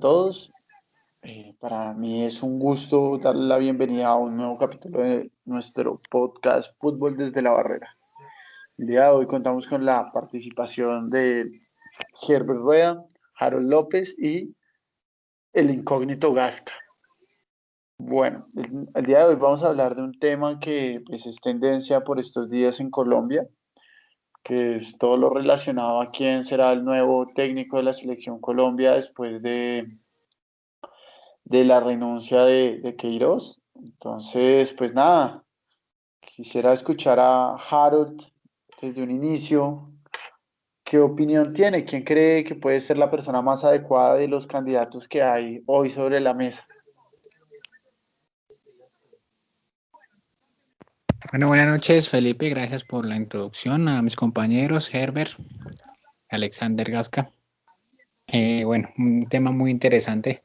todos. Para mí es un gusto darle la bienvenida a un nuevo capítulo de nuestro podcast Fútbol desde la Barrera. El día de hoy contamos con la participación de Herbert Rueda, Harold López y el incógnito Gasca. Bueno, el día de hoy vamos a hablar de un tema que pues, es tendencia por estos días en Colombia, que es todo lo relacionado a quién será el nuevo técnico de la selección Colombia después de la renuncia de Queiroz. Entonces, pues nada, quisiera escuchar a Harold desde un inicio. ¿Qué opinión tiene? ¿Quién cree que puede ser la persona más adecuada de los candidatos que hay hoy sobre la mesa? Bueno, buenas noches, Felipe. Gracias por la introducción a mis compañeros Herbert, Alexander Gasca. Bueno, un tema muy interesante,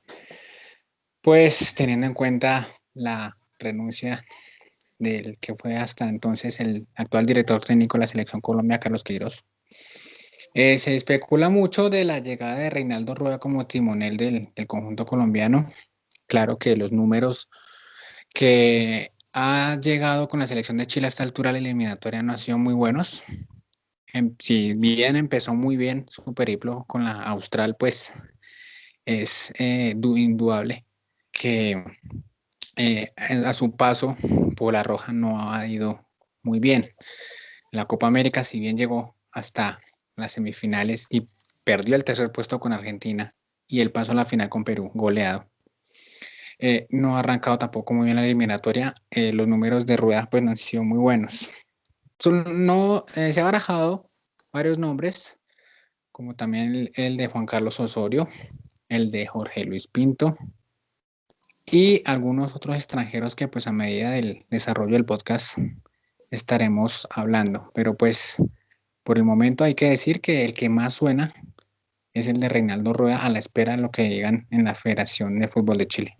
pues teniendo en cuenta la renuncia del que fue hasta entonces el actual director técnico de la Selección Colombia, Carlos Queiroz. Se especula mucho de la llegada de Reinaldo Rueda como timonel del conjunto colombiano. Claro que los números que ha llegado con la selección de Chile a esta altura de la eliminatoria no han sido muy buenos. Si bien empezó muy bien su periplo con la Austral, pues es indudable que a su paso por la Roja no ha ido muy bien. La Copa América, si bien llegó hasta las semifinales y perdió el tercer puesto con Argentina y el paso a la final con Perú, goleado. No ha arrancado tampoco muy bien la eliminatoria. Los números de Rueda pues no han sido muy buenos. No, se ha barajado varios nombres, como también el de Juan Carlos Osorio, el de Jorge Luis Pinto y algunos otros extranjeros que pues a medida del desarrollo del podcast estaremos hablando. Pero pues por el momento hay que decir que el que más suena es el de Reinaldo Rueda a la espera de lo que digan en la Federación de Fútbol de Chile.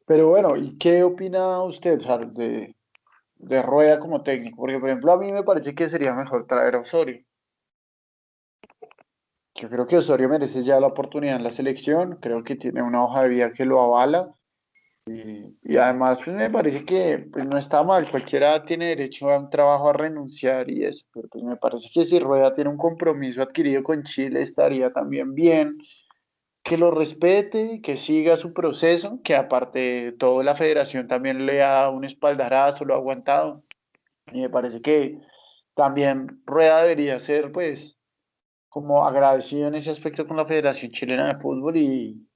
Pero bueno, ¿y qué opina usted, Harold, de Rueda como técnico? Porque, por ejemplo, a mí me parece que sería mejor traer a Osorio. Yo creo que Osorio merece ya la oportunidad en la selección, creo que tiene una hoja de vida que lo avala. Y además, pues me parece que pues, no está mal, cualquiera tiene derecho a un trabajo a renunciar y eso, pero pues me parece que si Rueda tiene un compromiso adquirido con Chile, estaría también bien que lo respete, que siga su proceso, que aparte de todo la federación también le ha dado un espaldarazo, lo ha aguantado. Y me parece que también Rueda debería ser pues como agradecido en ese aspecto con la Federación Chilena de Fútbol y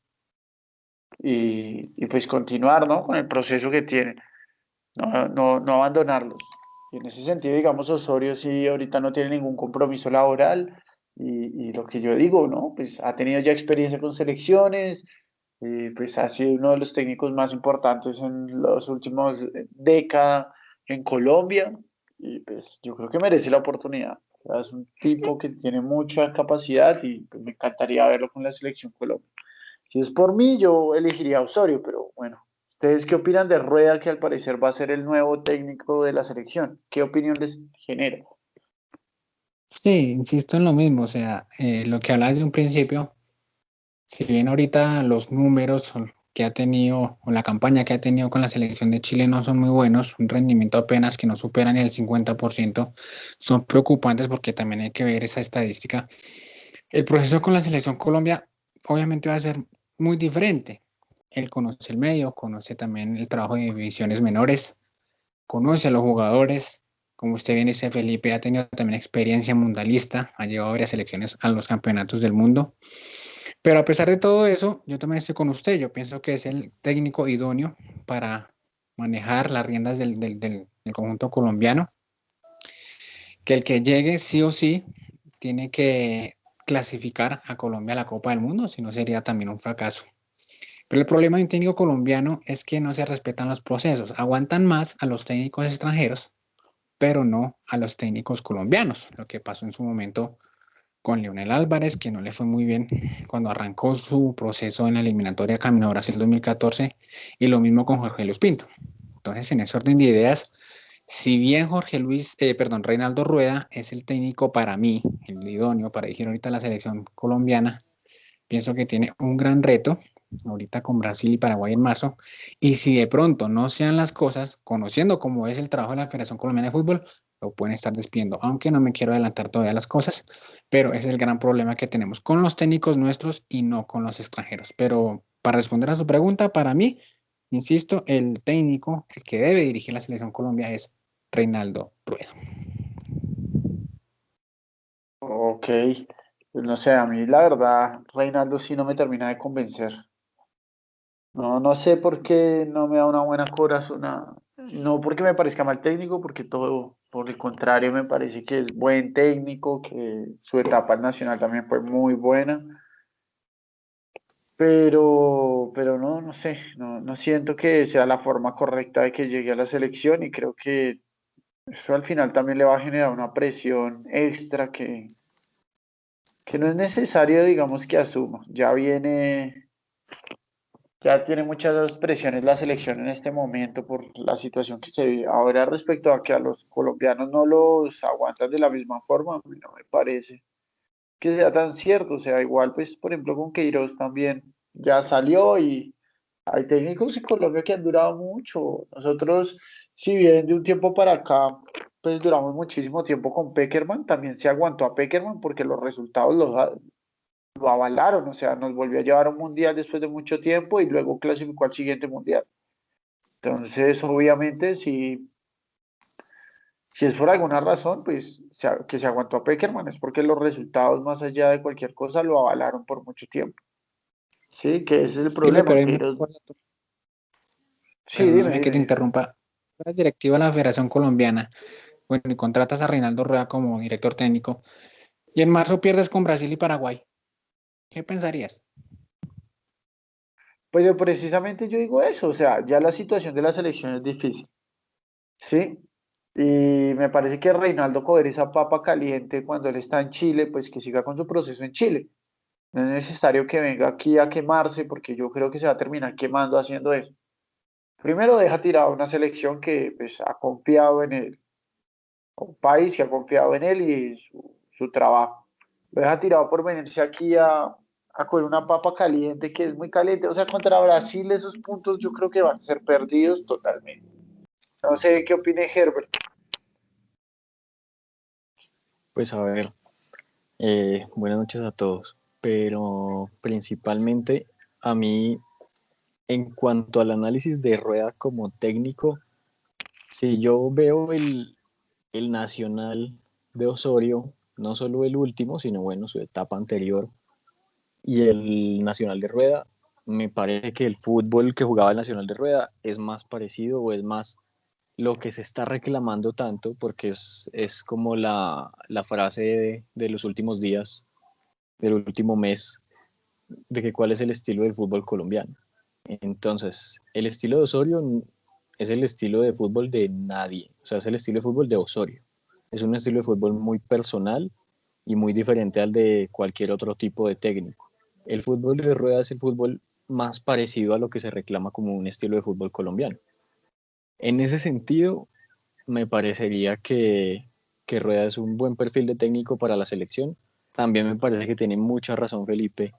pues continuar, ¿no? Con el proceso que tiene. No abandonarlos. Y en ese sentido, digamos, Osorio sí ahorita no tiene ningún compromiso laboral y lo que yo digo, ¿no? Pues ha tenido ya experiencia con selecciones, pues ha sido uno de los técnicos más importantes en los últimos décadas en Colombia y pues yo creo que merece la oportunidad. O sea, es un tipo que tiene mucha capacidad y pues, me encantaría verlo con la selección Colombia. Si es por mí, yo elegiría a Osorio, pero bueno, ¿ustedes qué opinan de Rueda, que al parecer va a ser el nuevo técnico de la selección? ¿Qué opinión les genera? Sí, insisto en lo mismo, o sea, lo que hablabas de un principio, si bien ahorita los números que ha tenido o la campaña que ha tenido con la selección de Chile no son muy buenos, un rendimiento apenas que no superan el 50%, son preocupantes porque también hay que ver esa estadística. El proceso con la selección Colombia obviamente va a ser muy diferente. Él conoce el medio, conoce también el trabajo de divisiones menores, conoce a los jugadores. Como usted bien dice, Felipe ha tenido también experiencia mundialista, ha llevado varias selecciones a los campeonatos del mundo. Pero a pesar de todo eso, yo también estoy con usted. Yo pienso que es el técnico idóneo para manejar las riendas del conjunto colombiano. Que el que llegue sí o sí tiene que clasificar a Colombia a la Copa del Mundo, si no sería también un fracaso. Pero el problema de un técnico colombiano es que no se respetan los procesos. Aguantan más a los técnicos extranjeros, pero no a los técnicos colombianos. Lo que pasó en su momento con Leonel Álvarez, que no le fue muy bien cuando arrancó su proceso en la eliminatoria Camino a Brasil 2014, y lo mismo con Jorge Luis Pinto. Entonces, en ese orden de ideas, Si bien Reinaldo Rueda es el técnico para mí, el idóneo para dirigir ahorita la selección colombiana, pienso que tiene un gran reto ahorita con Brasil y Paraguay en marzo. Y si de pronto no sean las cosas, conociendo cómo es el trabajo de la Federación Colombiana de Fútbol, lo pueden estar despidiendo, aunque no me quiero adelantar todavía las cosas, pero ese es el gran problema que tenemos con los técnicos nuestros y no con los extranjeros. Pero para responder a su pregunta, para mí, insisto, el técnico, el que debe dirigir la selección Colombia es Reinaldo Rueda. Ok, pues no sé, a mí la verdad, Reinaldo sí no me termina de convencer. No, no sé por qué no me da una buena corazón, no porque me parezca mal técnico, porque todo por el contrario me parece que es buen técnico, que su etapa al Nacional también fue muy buena, pero no, no sé, no siento que sea la forma correcta de que llegue a la selección y creo que eso al final también le va a generar una presión extra que no es necesario, digamos, que asuma. Ya tiene muchas presiones la selección en este momento por la situación que se vive. Ahora, respecto a que a los colombianos no los aguantan de la misma forma, a mí no me parece que sea tan cierto. O sea, igual, pues, por ejemplo, con Queiroz también ya salió y hay técnicos en Colombia que han durado mucho. Nosotros, si bien de un tiempo para acá, pues duramos muchísimo tiempo con Peckerman, también se aguantó a Peckerman porque los resultados lo avalaron, o sea, nos volvió a llevar a un mundial después de mucho tiempo y luego clasificó al siguiente mundial. Entonces, obviamente, si es por alguna razón, pues que se aguantó a Peckerman, es porque los resultados, más allá de cualquier cosa, lo avalaron por mucho tiempo. Sí, que ese es el Felipe, pero problema, hay que una ellos... cosa, Sí, perdóname que te dime. interrumpa. La directiva de la Federación Colombiana, bueno, y contratas a Reinaldo Rueda como director técnico, y en marzo pierdes con Brasil y Paraguay. ¿Qué pensarías? Pues precisamente yo digo eso, o sea, ya la situación de la selección es difícil, ¿sí? Y me parece que Reinaldo coger esa papa caliente cuando él está en Chile, pues que siga con su proceso en Chile. No es necesario que venga aquí a quemarse porque yo creo que se va a terminar quemando haciendo eso. Primero deja tirado una selección que pues, ha confiado en él, un país que ha confiado en él y su trabajo. Lo deja tirado por venirse aquí a coger una papa caliente que es muy caliente. O sea, contra Brasil esos puntos yo creo que van a ser perdidos totalmente. No sé qué opine Herbert. Pues a ver, buenas noches a todos, pero principalmente a mí, en cuanto al análisis de Rueda como técnico, si yo veo el Nacional de Osorio, no solo el último, sino bueno, su etapa anterior, y el Nacional de Rueda, me parece que el fútbol que jugaba el Nacional de Rueda es más parecido o es más lo que se está reclamando tanto, porque es como la frase de los últimos días, del último mes, de que cuál es el estilo del fútbol colombiano. Entonces, el estilo de Osorio es el estilo de fútbol de nadie, o sea, es el estilo de fútbol de Osorio. Es un estilo de fútbol muy personal y muy diferente al de cualquier otro tipo de técnico. El fútbol de Rueda es el fútbol más parecido a lo que se reclama como un estilo de fútbol colombiano. En ese sentido, me parecería que Rueda es un buen perfil de técnico para la selección. También me parece que tiene mucha razón Felipe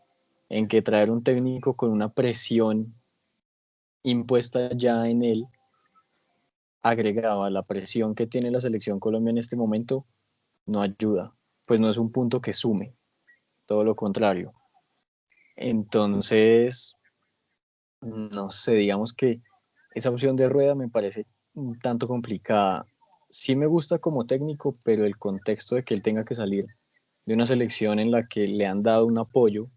en que traer un técnico con una presión impuesta ya en él, agregado a la presión que tiene la selección Colombia en este momento, no ayuda, pues no es un punto que sume, todo lo contrario. Entonces, no sé, digamos que esa opción de Rueda me parece un tanto complicada. Sí me gusta como técnico, pero el contexto de que él tenga que salir de una selección en la que le han dado un apoyo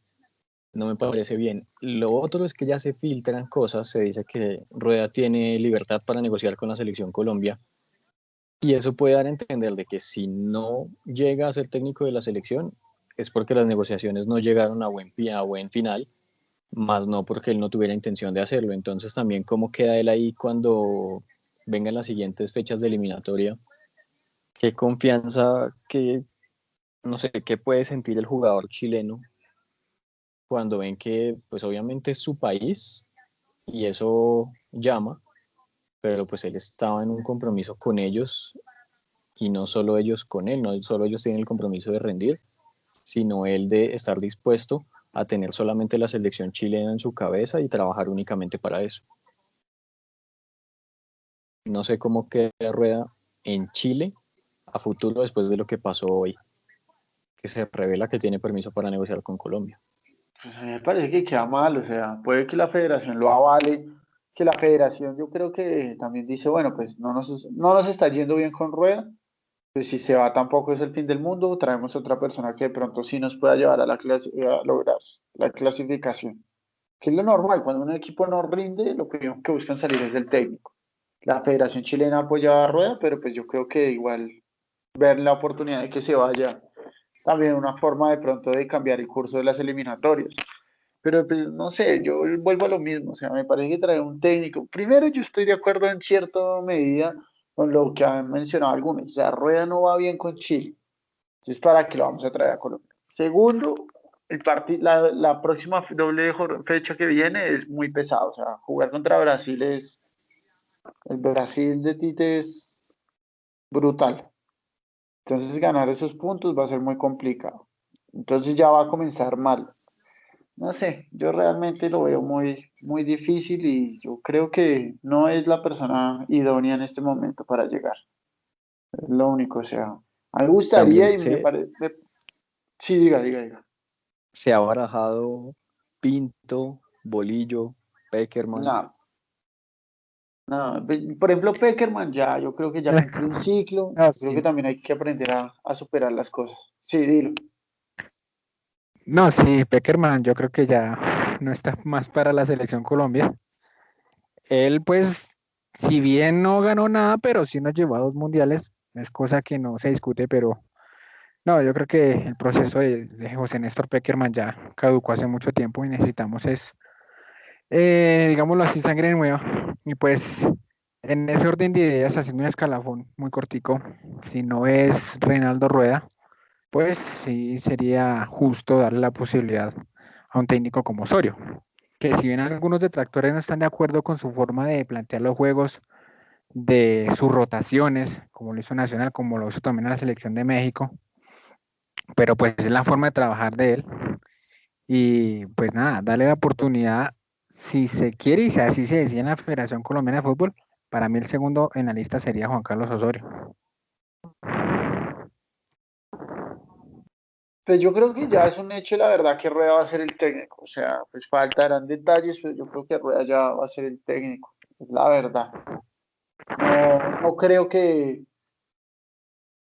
no me parece bien. Lo otro es que ya se filtran cosas, se dice que Rueda tiene libertad para negociar con la selección Colombia y eso puede dar a entender de que si no llega a ser técnico de la selección es porque las negociaciones no llegaron a buen final, más no porque él no tuviera intención de hacerlo. Entonces también cómo queda él ahí cuando vengan las siguientes fechas de eliminatoria, qué confianza, qué, no sé, qué puede sentir el jugador chileno cuando ven que pues obviamente es su país y eso llama, pero pues él estaba en un compromiso con ellos y no solo ellos con él, no solo ellos tienen el compromiso de rendir, sino él de estar dispuesto a tener solamente la selección chilena en su cabeza y trabajar únicamente para eso. No sé cómo queda Rueda en Chile a futuro después de lo que pasó hoy, que se revela que tiene permiso para negociar con Colombia. Pues a mí me parece que queda mal, o sea, puede que la federación lo avale, que la federación yo creo que también dice, bueno, pues no nos está yendo bien con Rueda, pues si se va tampoco es el fin del mundo, traemos otra persona que de pronto sí nos pueda llevar a lograr la clasificación, que es lo normal, cuando un equipo no rinde, lo primero que buscan salir es del técnico. La Federación Chilena apoyaba a Rueda, pero pues yo creo que igual ver la oportunidad de que se vaya, también una forma de pronto de cambiar el curso de las eliminatorias. Pero pues no sé, yo vuelvo a lo mismo, o sea, me parece que traer un técnico, primero yo estoy de acuerdo en cierta medida con lo que han mencionado algunos, o sea, Rueda no va bien con Chile, entonces ¿para qué lo vamos a traer a Colombia? Segundo, la próxima fecha que viene es muy pesado, o sea, jugar contra Brasil el Brasil de Tite es brutal, entonces ganar esos puntos va a ser muy complicado, entonces ya va a comenzar mal. No sé, yo realmente lo veo muy, muy difícil y yo creo que no es la persona idónea en este momento para llegar. Es lo único, o sea, a mí me También gustaría y me se, parece... Sí, diga, diga, diga. se ha barajado Pinto, Bolillo, Peckerman. No, no, por ejemplo, Peckerman ya, yo creo que ya cumplió un ciclo, No, yo creo que sí. también hay que aprender a superar las cosas. Sí, dilo. No, sí, Peckerman, yo creo que ya no está más para la selección Colombia. Él, pues, si bien no ganó nada, pero sí nos llevó a 2 mundiales, es cosa que no se discute, pero no, yo creo que el proceso de José Néstor Peckerman ya caducó hace mucho tiempo y necesitamos es, digámoslo así, sangre nueva. Y pues, en ese orden de ideas, haciendo un escalafón muy cortico, si no es Reinaldo Rueda, pues sí sería justo darle la posibilidad a un técnico como Osorio, que si bien algunos detractores no están de acuerdo con su forma de plantear los juegos, de sus rotaciones, como lo hizo Nacional, como lo hizo también en la selección de México, pero pues es la forma de trabajar de él y pues nada, darle la oportunidad si se quiere y si así se decide en la Federación Colombiana de Fútbol, para mí el segundo en la lista sería Juan Carlos Osorio. Pues yo creo que ya es un hecho, la verdad, que Rueda va a ser el técnico. O sea, pues faltarán detalles, pero yo creo que Rueda ya va a ser el técnico. Es la verdad. No, no creo que,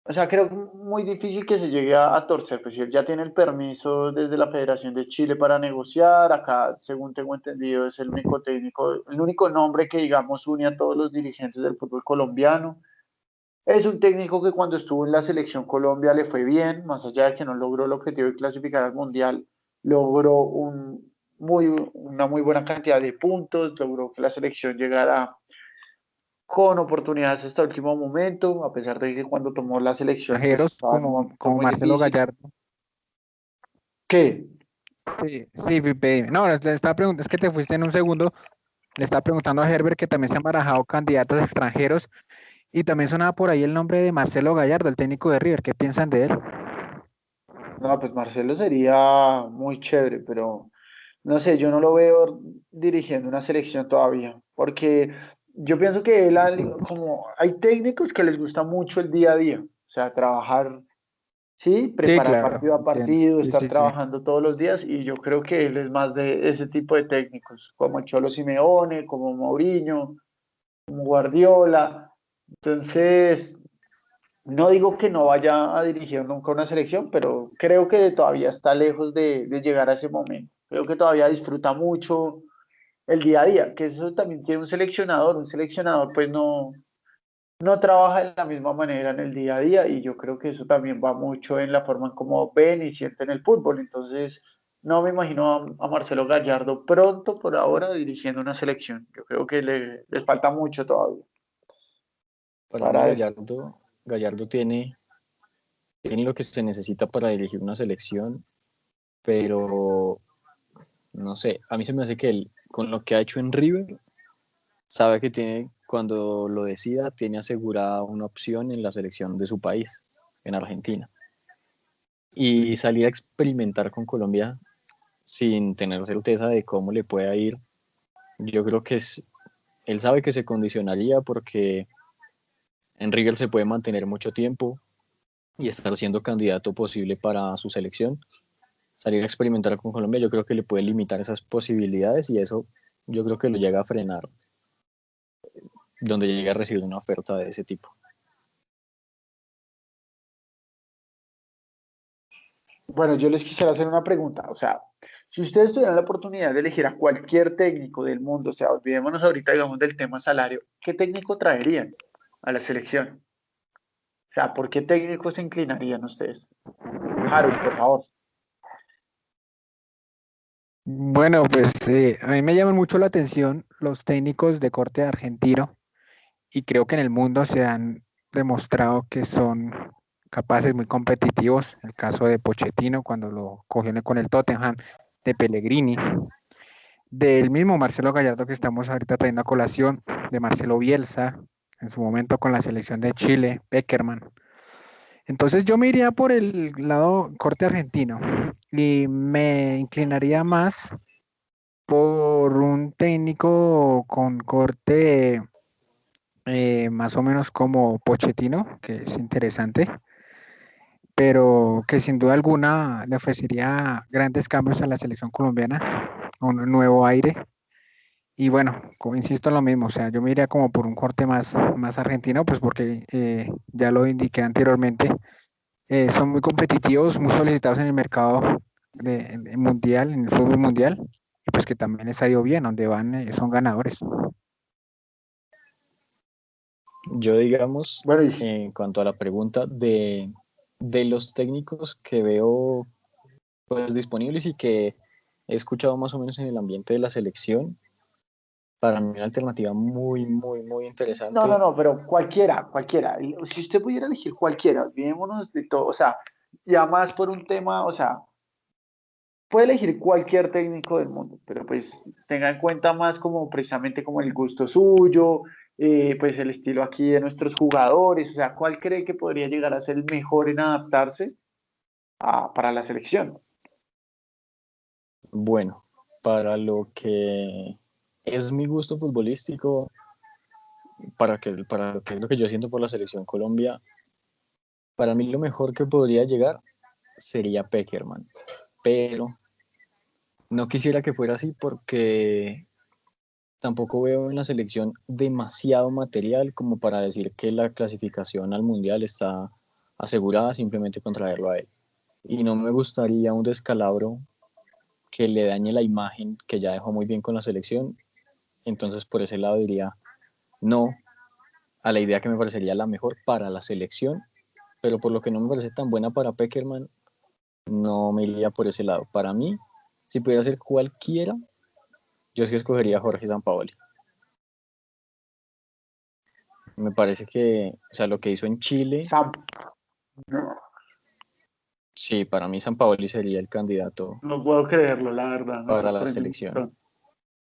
o sea, creo que es muy difícil que se llegue a torcer, pues si él ya tiene el permiso desde la Federación de Chile para negociar, acá, según tengo entendido, es el único técnico, el único nombre que, digamos, une a todos los dirigentes del fútbol colombiano. Es un técnico que cuando estuvo en la selección Colombia le fue bien, más allá de que no logró el objetivo de clasificar al Mundial, logró una muy buena cantidad de puntos, logró que la selección llegara con oportunidades hasta el último momento, a pesar de que cuando tomó la selección pues Extranjeros estaba en un momento como muy Marcelo difícil. Gallardo. ¿Qué? Sí, sí, Pipe. No, le estaba preguntando, es que te fuiste en un segundo. Le estaba preguntando a Herbert que también se han barajado candidatos extranjeros y también sonaba por ahí el nombre de Marcelo Gallardo, el técnico de River. ¿Qué piensan de él? No, pues Marcelo sería muy chévere, pero no sé, yo no lo veo dirigiendo una selección todavía, porque yo pienso que él, como hay técnicos que les gusta mucho el día a día, o sea, trabajar, sí, Sí, preparar claro, partido a entiendo. partido, Sí, estar sí, sí. trabajando todos los días, y yo creo que él es más de ese tipo de técnicos, como el Cholo Simeone, como Mourinho, como Guardiola. Entonces, no digo que no vaya a dirigir nunca una selección, pero creo que todavía está lejos de llegar a ese momento. Creo que todavía disfruta mucho el día a día, que eso también tiene un seleccionador. Un seleccionador pues no trabaja de la misma manera en el día a día y yo creo que eso también va mucho en la forma en cómo ven y sienten el fútbol. Entonces, no me imagino a Marcelo Gallardo pronto, por ahora, dirigiendo una selección. Yo creo que les falta mucho todavía Para mí para eso. Gallardo tiene lo que se necesita para dirigir una selección, pero no sé, a mí se me hace que él, con lo que ha hecho en River, sabe que tiene cuando lo decida, tiene asegurada una opción en la selección de su país, en Argentina. Y salir a experimentar con Colombia sin tener certeza de cómo le pueda ir, yo creo que él sabe que se condicionaría porque en River se puede mantener mucho tiempo y estar siendo candidato posible para su selección. Salir a experimentar con Colombia, yo creo que le puede limitar esas posibilidades y eso yo creo que lo llega a frenar donde llega a recibir una oferta de ese tipo. Bueno, yo les quisiera hacer una pregunta. O sea, si ustedes tuvieran la oportunidad de elegir a cualquier técnico del mundo, o sea, olvidémonos ahorita, digamos, del tema salario, ¿qué técnico traerían a la selección? O sea, ¿por qué técnico se inclinarían ustedes? Harold, por favor. Bueno, pues a mí me llaman mucho la atención los técnicos de corte argentino y creo que en el mundo se han demostrado que son capaces, muy competitivos. El caso de Pochettino cuando lo cogió con el Tottenham, de Pellegrini, del mismo Marcelo Gallardo que estamos ahorita trayendo a colación, de Marcelo Bielsa, en su momento con la selección de Chile, Beckerman. Entonces yo me iría por el lado corte argentino y me inclinaría más por un técnico con corte más o menos como Pochettino, que es interesante, pero que sin duda alguna le ofrecería grandes cambios a la selección colombiana, un nuevo aire. Y bueno, como insisto en lo mismo, o sea, yo me iría como por un corte más argentino, pues porque ya lo indiqué anteriormente, son muy competitivos, muy solicitados en el mercado mundial, en el fútbol mundial, y pues que también les ha ido bien, donde van son ganadores. Yo, digamos, Bueno, en cuanto a la pregunta de los técnicos que veo pues, disponibles y que he escuchado más o menos en el ambiente de la selección, para mí una alternativa muy, muy, muy no, interesante. no, pero cualquiera, cualquiera. Y si usted pudiera elegir cualquiera, olvidémonos de todo, o sea, ya más por un tema, o sea, puede elegir cualquier técnico del mundo, pero pues tenga en cuenta más como precisamente como el gusto suyo, pues el estilo aquí de nuestros jugadores, o sea, ¿cuál cree que podría llegar a ser el mejor en adaptarse para la selección? Bueno, para lo que es mi gusto futbolístico, para lo que es lo que yo siento por la selección Colombia, para mí lo mejor que podría llegar sería Peckerman, pero no quisiera que fuera así porque tampoco veo en la selección demasiado material como para decir que la clasificación al mundial está asegurada simplemente con traerlo a él. Y no me gustaría un descalabro que le dañe la imagen que ya dejó muy bien con la selección. Entonces por ese lado diría no a la idea que me parecería la mejor para la selección, pero por lo que no me parece tan buena para Peckerman, no me iría por ese lado. Para mí, si pudiera ser cualquiera, yo sí escogería a Jorge Sampaoli. Me parece que, o sea, lo que hizo en Chile, Sam, no, sí, para mí Sampaoli sería el candidato no puedo creerlo, la verdad, me para la sorprende un selección. montón.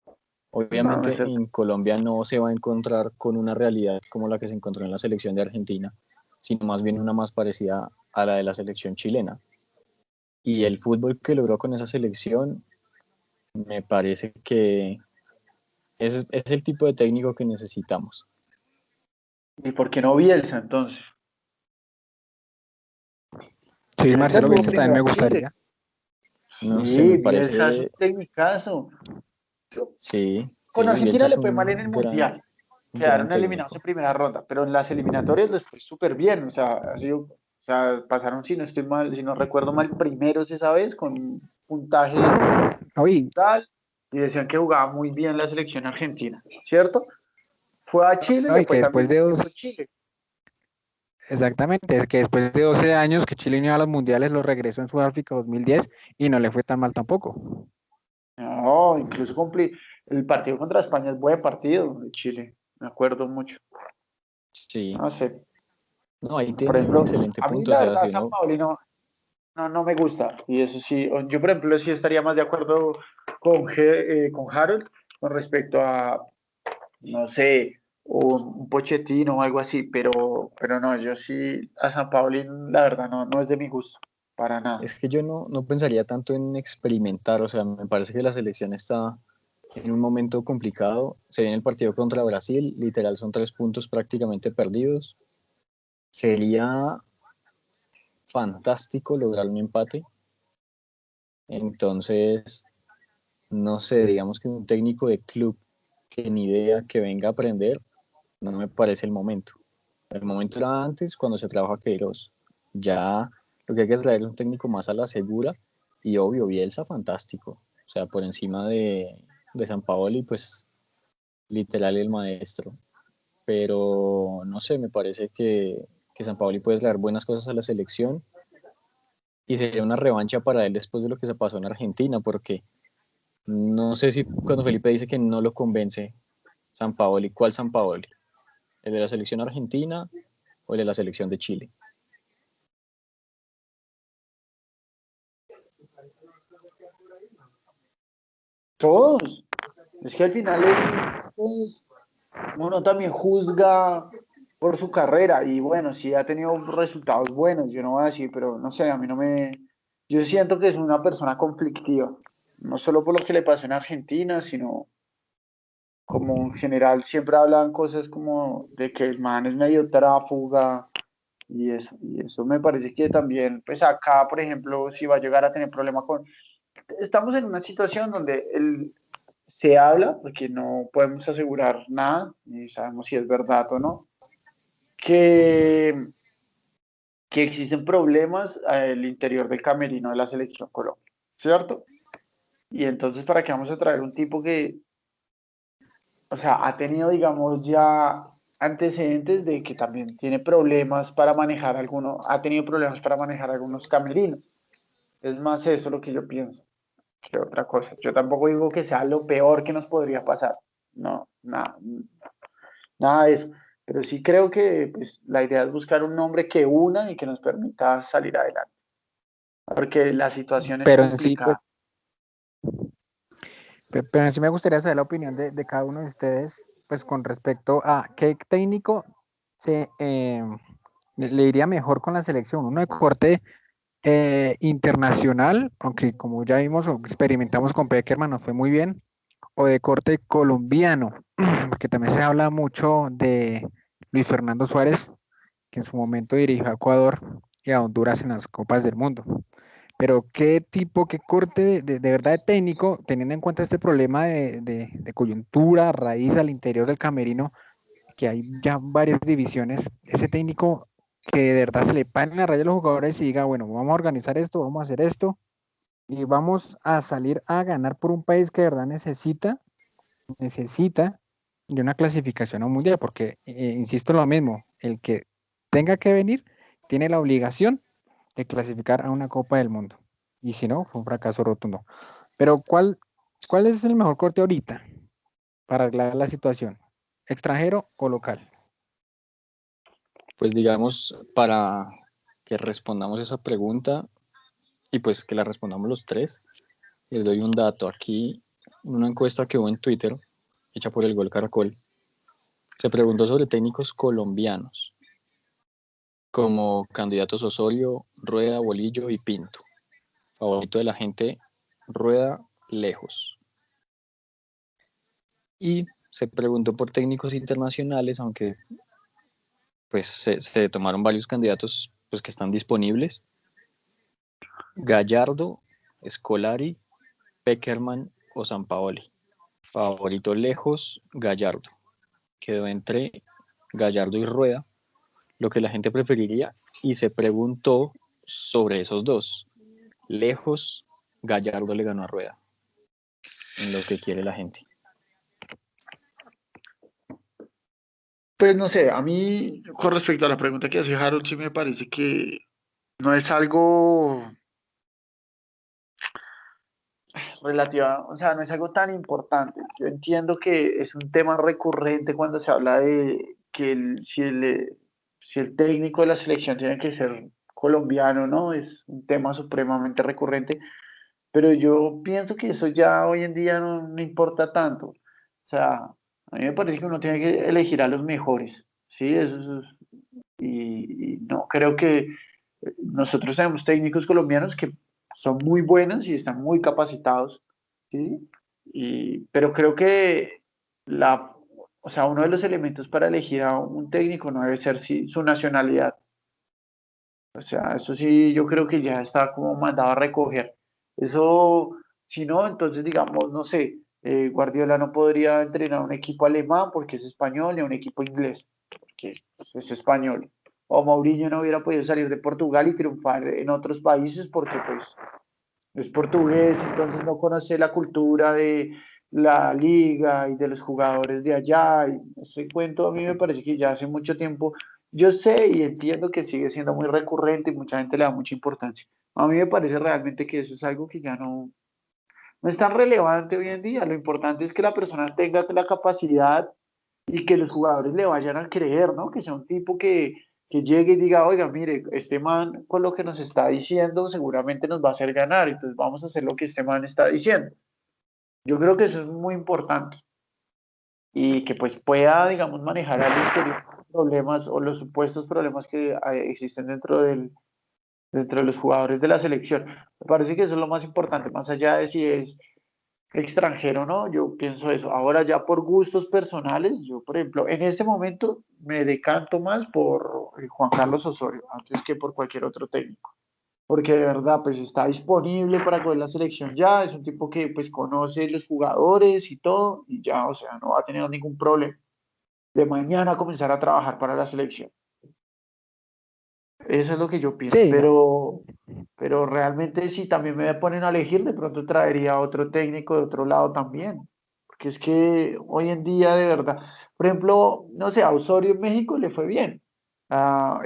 No, Obviamente me en Colombia no se va a encontrar con una realidad como la que se encontró en la selección de Argentina, sino más bien una más parecida a la de la selección chilena. Y el fútbol que logró con esa selección me parece que es el tipo de técnico que necesitamos. ¿Y por qué no Bielsa entonces? Sí, Bielsa Marcelo tuvo Bielsa también primero me a Chile. gustaría. No sé, me Sí, Bielsa es un parece, técnicazo. sí, Con sí, Bielsa Argentina es le fue mal en un el Mundial. gran Quedaron eliminados en técnico. primera ronda, pero en las eliminatorias les fue súper bien. O sea, o sea, pasaron, si no estoy mal, si no recuerdo mal, primeros esa vez con un puntaje Oye, tal y decían que jugaba muy bien la selección argentina, ¿cierto? Fue a Chile, no, le y que fue después también de muy bien dos, con Chile. exactamente, es que después de 12 años que Chile no iba a los mundiales, lo regresó en Sudáfrica 2010 y no le fue tan mal tampoco. No, incluso el partido contra España es buen partido de Chile, me acuerdo mucho. Sí, No sé, no, ahí por tiene un ejemplo, excelente a mí punto. O la sea, verdad si San uno, Paoli no me gusta. Y eso sí, yo por ejemplo sí estaría más de acuerdo con Harold con respecto a, no sé, o un Pochettino o algo así, pero no, yo sí, a San Paoli, la verdad, no es de mi gusto, para nada. Es que yo no pensaría tanto en experimentar, o sea, me parece que la selección está en un momento complicado. Se viene el partido contra Brasil, literal son 3 puntos prácticamente perdidos. Sería fantástico lograr un empate. Entonces, no sé, digamos que un técnico de club que ni idea que venga a aprender, no me parece el momento. El momento era antes, cuando se trabaja Queiroz. Ya lo que hay que traer es un técnico más a la segura y obvio, Bielsa fantástico. O sea, por encima de San Paoli, pues literal el maestro. Pero no sé, me parece que San Paoli puede traer buenas cosas a la selección y sería una revancha para él después de lo que se pasó en Argentina, porque no sé si cuando Felipe dice que no lo convence San Paoli, ¿cuál San Paoli? ¿El de la selección argentina o el de la selección de Chile? Todos. Es que al final es- uno también juzga por su carrera y bueno, sí ha tenido resultados buenos, yo no voy a decir, pero no sé, a mí no me... Yo siento que es una persona conflictiva, no solo por lo que le pasó en Argentina, sino como en general siempre hablan cosas como de que el man es medio tráfuga y eso me parece que también, pues acá, por ejemplo, si va a llegar a tener problemas con... Estamos en una situación donde se habla, porque no podemos asegurar nada, ni sabemos si es verdad o no, que, que existen problemas al interior del camerino de la selección Colombia, ¿cierto? Y entonces, ¿para qué vamos a traer un tipo que, o sea, ha tenido, digamos, ya antecedentes de que también tiene problemas para manejar algunos, ha tenido problemas para manejar algunos camerinos? Es más eso lo que yo pienso que otra cosa. Yo tampoco digo que sea lo peor que nos podría pasar. No, nada, nada de eso. Pero sí creo que pues, la idea es buscar un nombre que una y que nos permita salir adelante. Porque la situación es Pero en sí, pues, complicada. pero en sí me gustaría saber la opinión de cada uno de ustedes, pues con respecto a qué técnico le iría mejor con la selección. Uno de corte internacional, aunque como ya vimos o experimentamos con Peckerman, nos fue muy bien, o de corte colombiano, porque también se habla mucho de Luis Fernando Suárez, que en su momento dirigió a Ecuador y a Honduras en las Copas del Mundo. Pero qué tipo, qué corte de verdad de técnico, teniendo en cuenta este problema de coyuntura, raíz al interior del camerino, que hay ya varias divisiones, ese técnico que de verdad se le pare en la raya a los jugadores y diga, bueno, vamos a organizar esto, vamos a hacer esto, y vamos a salir a ganar por un país que de verdad necesita de una clasificación a un mundial, porque, insisto en lo mismo, el que tenga que venir tiene la obligación de clasificar a una Copa del Mundo. Y si no, fue un fracaso rotundo. Pero ¿cuál es el mejor corte ahorita para arreglar la situación? ¿Extranjero o local? Pues digamos, para que respondamos esa pregunta y pues que la respondamos los tres, les doy un dato. Aquí, en una encuesta que hubo en Twitter, hecha por el Gol Caracol, se preguntó sobre técnicos colombianos, como candidatos Osorio, Rueda, Bolillo y Pinto. Favorito de la gente, Rueda, lejos. Y se preguntó por técnicos internacionales, aunque pues se tomaron varios candidatos pues, que están disponibles. Gallardo, Scolari, Peckerman o Sampaoli. Favorito lejos, Gallardo. Quedó entre Gallardo y Rueda, lo que la gente preferiría, y se preguntó sobre esos dos. Lejos, Gallardo le ganó a Rueda, en lo que quiere la gente. Pues no sé, a mí con respecto a la pregunta que hace Harold, sí me parece que no es algo relativa, o sea, no es algo tan importante. Yo entiendo que es un tema recurrente cuando se habla de que si el técnico de la selección tiene que ser colombiano, ¿no? Es un tema supremamente recurrente, pero yo pienso que eso ya hoy en día no importa tanto. O sea, A mí me parece que uno tiene que elegir a los mejores, ¿sí? Y no creo que nosotros tenemos técnicos colombianos que son muy buenos y están muy capacitados, ¿sí? Pero creo que o sea, uno de los elementos para elegir a un técnico no debe ser su nacionalidad. O sea, eso sí, yo creo que ya está como mandado a recoger. Eso, si no, entonces digamos, no sé, Guardiola no podría entrenar a un equipo alemán porque es español, ni a un equipo inglés porque es español. O Mourinho no hubiera podido salir de Portugal y triunfar en otros países porque pues es portugués, entonces no conoce la cultura de la liga y de los jugadores de allá. Y ese cuento a mí me parece que ya hace mucho tiempo, yo sé y entiendo que sigue siendo muy recurrente y mucha gente le da mucha importancia. A mí me parece realmente que eso es algo que ya no es tan relevante hoy en día. Lo importante es que la persona tenga la capacidad y que los jugadores le vayan a creer, ¿no? Que sea un tipo que llegue y diga, oiga, mire, este man con lo que nos está diciendo seguramente nos va a hacer ganar, entonces vamos a hacer lo que este man está diciendo. Yo creo que eso es muy importante y que pues pueda, digamos, manejar al interior los problemas o los supuestos problemas que existen dentro de los jugadores de la selección. Me parece que eso es lo más importante, más allá de si es extranjero, ¿no? Yo pienso eso. Ahora ya por gustos personales, yo por ejemplo, en este momento me decanto más por Juan Carlos Osorio, antes que por cualquier otro técnico. Porque de verdad, pues está disponible para coger la selección ya, es un tipo que pues conoce los jugadores y todo, y ya, o sea, no va a tener ningún problema de mañana comenzar a trabajar para la selección. Eso es lo que yo pienso, Sí, pero realmente si también me ponen a elegir, de pronto traería otro técnico de otro lado también, porque es que hoy en día de verdad, por ejemplo, no sé, a Osorio en México le fue bien, a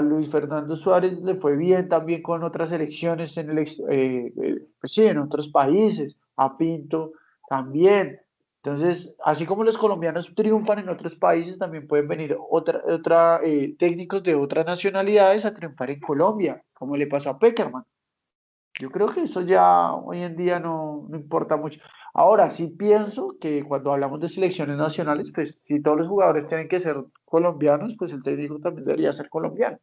Luis Fernando Suárez le fue bien también con otras elecciones pues sí, en otros países, a Pinto también. Entonces, así como los colombianos triunfan en otros países, también pueden venir técnicos de otras nacionalidades a triunfar en Colombia, como le pasó a Peckerman. Yo creo que eso ya hoy en día no importa mucho. Ahora, sí pienso que cuando hablamos de selecciones nacionales, pues si todos los jugadores tienen que ser colombianos, pues el técnico también debería ser colombiano.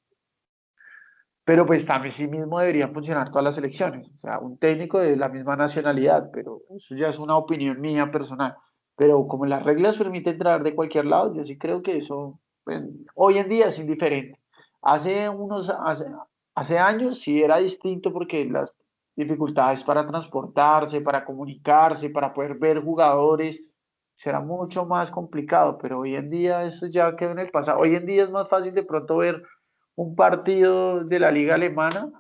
Pero pues también sí mismo deberían funcionar todas las selecciones. O sea, un técnico de la misma nacionalidad, pero eso ya es una opinión mía personal. Pero como las reglas permiten entrar de cualquier lado, yo sí creo que eso pues, hoy en día es indiferente. Hace unos, hace, hace años sí era distinto porque las dificultades para transportarse, para comunicarse, para poder ver jugadores, será mucho más complicado, pero hoy en día eso ya quedó en el pasado. Hoy en día es más fácil de pronto ver un partido de la liga alemana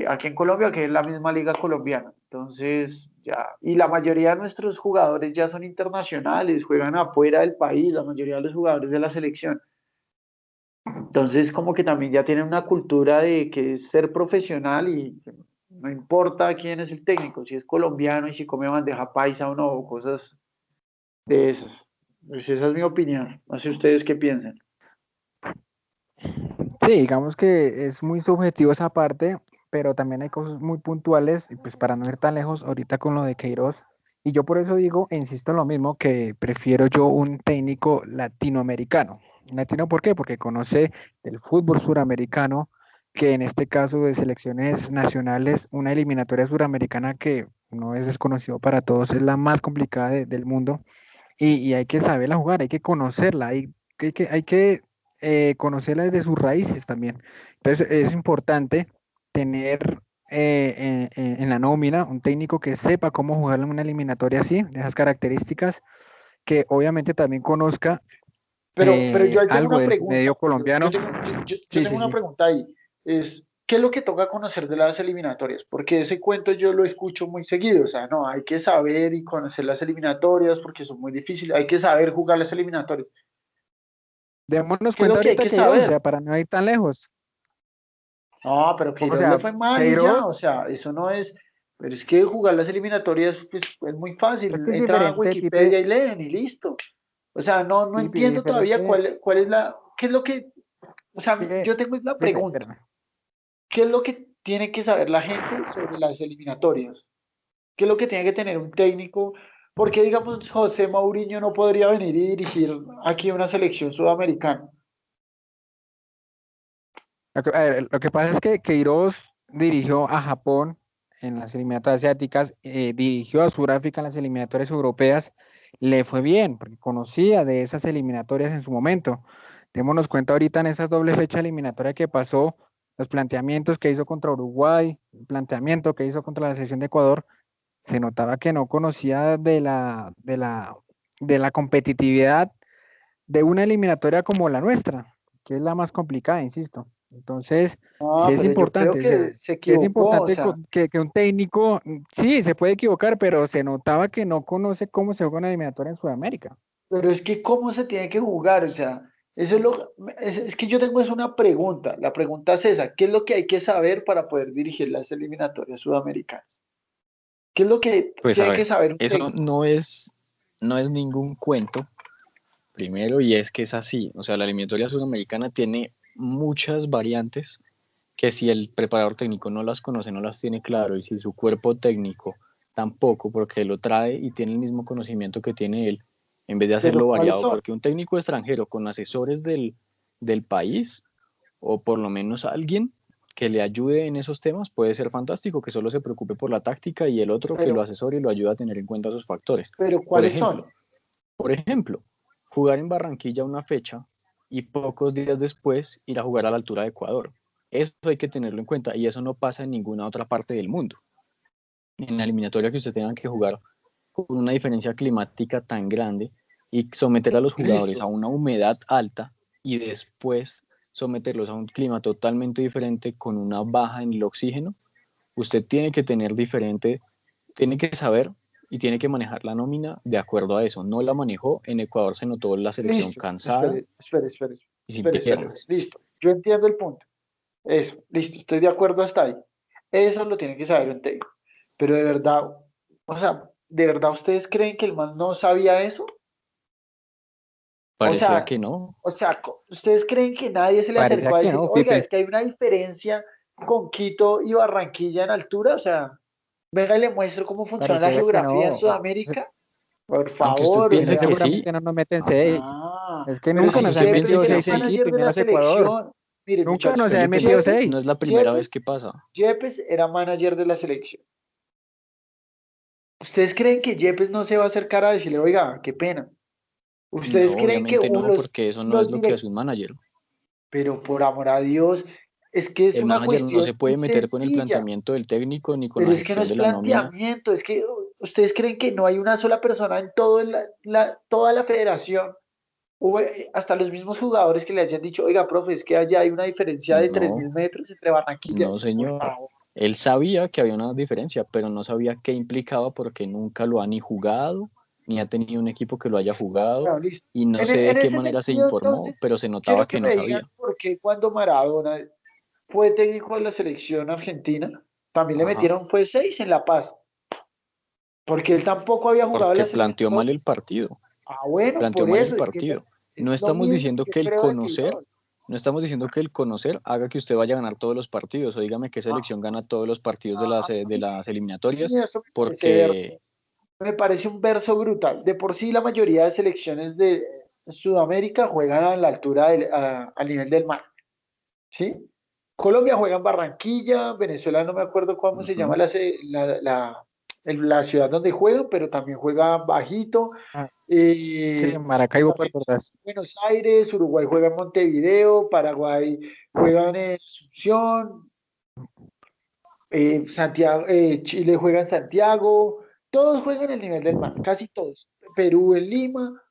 aquí en Colombia, que es la misma liga colombiana. Entonces, ya, y la mayoría de nuestros jugadores ya son internacionales, juegan afuera del país, la mayoría de los jugadores de la selección. Entonces, como que también ya tienen una cultura de que es ser profesional y que no importa quién es el técnico, si es colombiano y si come bandeja paisa o no, o cosas de esas. Pues esa es mi opinión. No sé ustedes qué piensan. sí, digamos que es muy subjetivo esa parte, pero también hay cosas muy puntuales, y pues para no ir tan lejos ahorita con lo de Queiroz, y yo por eso digo, e insisto en lo mismo, que prefiero yo un técnico latinoamericano. ¿Latino por qué? Porque conoce el fútbol suramericano, que en este caso de selecciones nacionales, una eliminatoria suramericana que no es desconocido para todos, es la más complicada del mundo, y hay que saberla jugar, hay que conocerla, hay que conocerla desde sus raíces también. Entonces es importante tener en la nómina un técnico que sepa cómo jugar en una eliminatoria así, de esas características, que obviamente también conozca Pero yo ahí tengo algo una del pregunta. medio colombiano. Yo Sí, tengo sí, una sí. pregunta ahí. ¿Qué es lo que toca conocer de las eliminatorias? Porque ese cuento yo lo escucho muy seguido. O sea, no, hay que saber y conocer las eliminatorias porque son muy difíciles. Hay que saber jugar las eliminatorias. Démonos ¿Qué es lo cuenta que hay ahorita que que Queiroz, o saber? sea, para no ir tan lejos. No, pero O Queiroz le sea, fue mal y ya. O Queiroz, sea, eso no es. Pero es que jugar las eliminatorias pues, es muy es fácil. que es Entran a diferente, Pipe, Wikipedia y leen y listo. O sea, no Pipe, entiendo todavía diferente. cuál es qué es lo que, o sea, Pipe, yo tengo la Pipe, pregunta. espérame. ¿Qué es lo que tiene que saber la gente sobre las eliminatorias? ¿Qué es lo que tiene que tener un técnico? ¿Por qué, digamos, José Mourinho no podría venir y dirigir aquí una selección sudamericana? A ver, lo que pasa es que Queiroz dirigió a Japón en las eliminatorias asiáticas, dirigió a Sudáfrica en las eliminatorias europeas, le fue bien, porque conocía de esas eliminatorias en su momento. Démonos cuenta ahorita en esa doble fecha eliminatoria que pasó, los planteamientos que hizo contra Uruguay, el planteamiento que hizo contra la selección de Ecuador, se notaba que no conocía de la competitividad de una eliminatoria como la nuestra, que es la más complicada, insisto. Entonces, sí No, es pero yo creo importante, o sea, que se sí es equivocó, o importante sea, que un técnico, sí, se puede equivocar, pero se notaba que no conoce cómo se juega una eliminatoria en Sudamérica. pero es que cómo se tiene que jugar, o sea, eso es que yo tengo es una pregunta, la pregunta es esa, ¿qué es lo que hay que saber para poder dirigir las eliminatorias sudamericanas? ¿Qué es lo que Pues a tiene que ver, saber un eso técnico? no es ningún cuento, primero, y es que es así. O sea, la eliminatoria sudamericana tiene muchas variantes que si el preparador técnico no las conoce, no las tiene claro, y si su cuerpo técnico tampoco, porque lo trae y tiene el mismo conocimiento que tiene él, en vez de Pero hacerlo ¿cuáles variado, son? porque un técnico extranjero con asesores del país, o por lo menos alguien que le ayude en esos temas, puede ser fantástico, que solo se preocupe por la táctica y el otro que lo Pero, asesore y lo ayude a tener en cuenta esos factores. pero Por ¿cuáles ejemplo, son? por ejemplo, jugar en Barranquilla una fecha y pocos días después ir a jugar a la altura de Ecuador. Eso hay que tenerlo en cuenta y eso no pasa en ninguna otra parte del mundo. En la eliminatoria que usted tenga que jugar con una diferencia climática tan grande y someter a los jugadores a Listo. una humedad alta y después someterlos a un clima totalmente diferente con una baja en el oxígeno, usted tiene que tener diferente, tiene que saber y tiene que manejar la nómina de acuerdo a eso. No la manejó, en Ecuador se notó la selección Listo, cansada espere, espere, espere, y sin espere, espere, espere. piernas. Listo, yo entiendo el punto. Eso, listo, estoy de acuerdo hasta ahí. Eso lo tiene que saber un técnico. Pero de verdad, o sea, ¿de verdad ustedes creen que el man no sabía eso? O Pareciera sea, que no. ¿ustedes creen que nadie se le acercó Parecía a que decir, no, oiga, Pipe. es que hay una diferencia con Quito y Barranquilla en altura? O sea, venga y le muestro cómo funciona la Pareciera que geografía en no. Sudamérica. Por Aunque usted favor, o piense Ese que sea. sí, seguramente no nos meten seis. Ah, Es que pero nunca si aunque nos usted han piense Yepes metido que era seis sí, manager equipos, y de la menos Ecuador. selección, miren Nunca nos muchachos, han suele metido que no seis. es la primera vez Yepes, que pasa. Yepes era manager de la selección. ¿Ustedes creen que Yepes no se va a acercar a decirle, oiga, qué pena? No, ¿Ustedes creen que obviamente no, porque eso no es los lo que direct... hace un manager. Pero por amor a Dios, es que es El una manager no cuestión se muy puede meter con el sencilla. planteamiento del técnico ni con Pero la es que no gestión es de la nómina. planteamiento, es que ustedes creen que no hay una sola persona en toda la federación, o hasta los mismos jugadores que le hayan dicho, oiga, profe, es que allá hay una diferencia de 3.000 No, metros entre Barranquilla. no, Por señor. favor. Él sabía que había una diferencia, pero no sabía qué implicaba porque nunca lo ha ni jugado, ni ha tenido un equipo que lo haya jugado, Bueno, listo. y no sé de En qué ese manera se sentido, informó, entonces, pero se notaba quiero que que no me digan sabía. por qué cuando Maradona fue técnico de la selección argentina, también le Ajá, metieron, fue 6 en La Paz, porque él tampoco había jugado en porque las planteó mal el eliminatorias. partido. Ah, bueno, Planteó por mal el eso, partido. es No lo estamos mismo diciendo que yo que el creo de conocer, Queiroz. no estamos diciendo que el conocer haga que usted vaya a ganar todos los partidos, o dígame qué Ah, selección gana todos los partidos de a de las mí eliminatorias, eso me parece verso. porque, Me parece un verso brutal. De por sí, la mayoría de selecciones de Sudamérica juegan a la altura, al nivel del mar, ¿sí? Colombia juega en Barranquilla, Venezuela no me acuerdo cómo se llama ujú, la ciudad donde juegan, pero también juega bajito. Ah, sí, Eh, en Maracaibo, también Puerto Ordaz. Buenos Aires, Uruguay juega en Montevideo, Paraguay juega en Asunción, Chile juega en Santiago, todos juegan el nivel del mar, casi todos. Perú en Lima,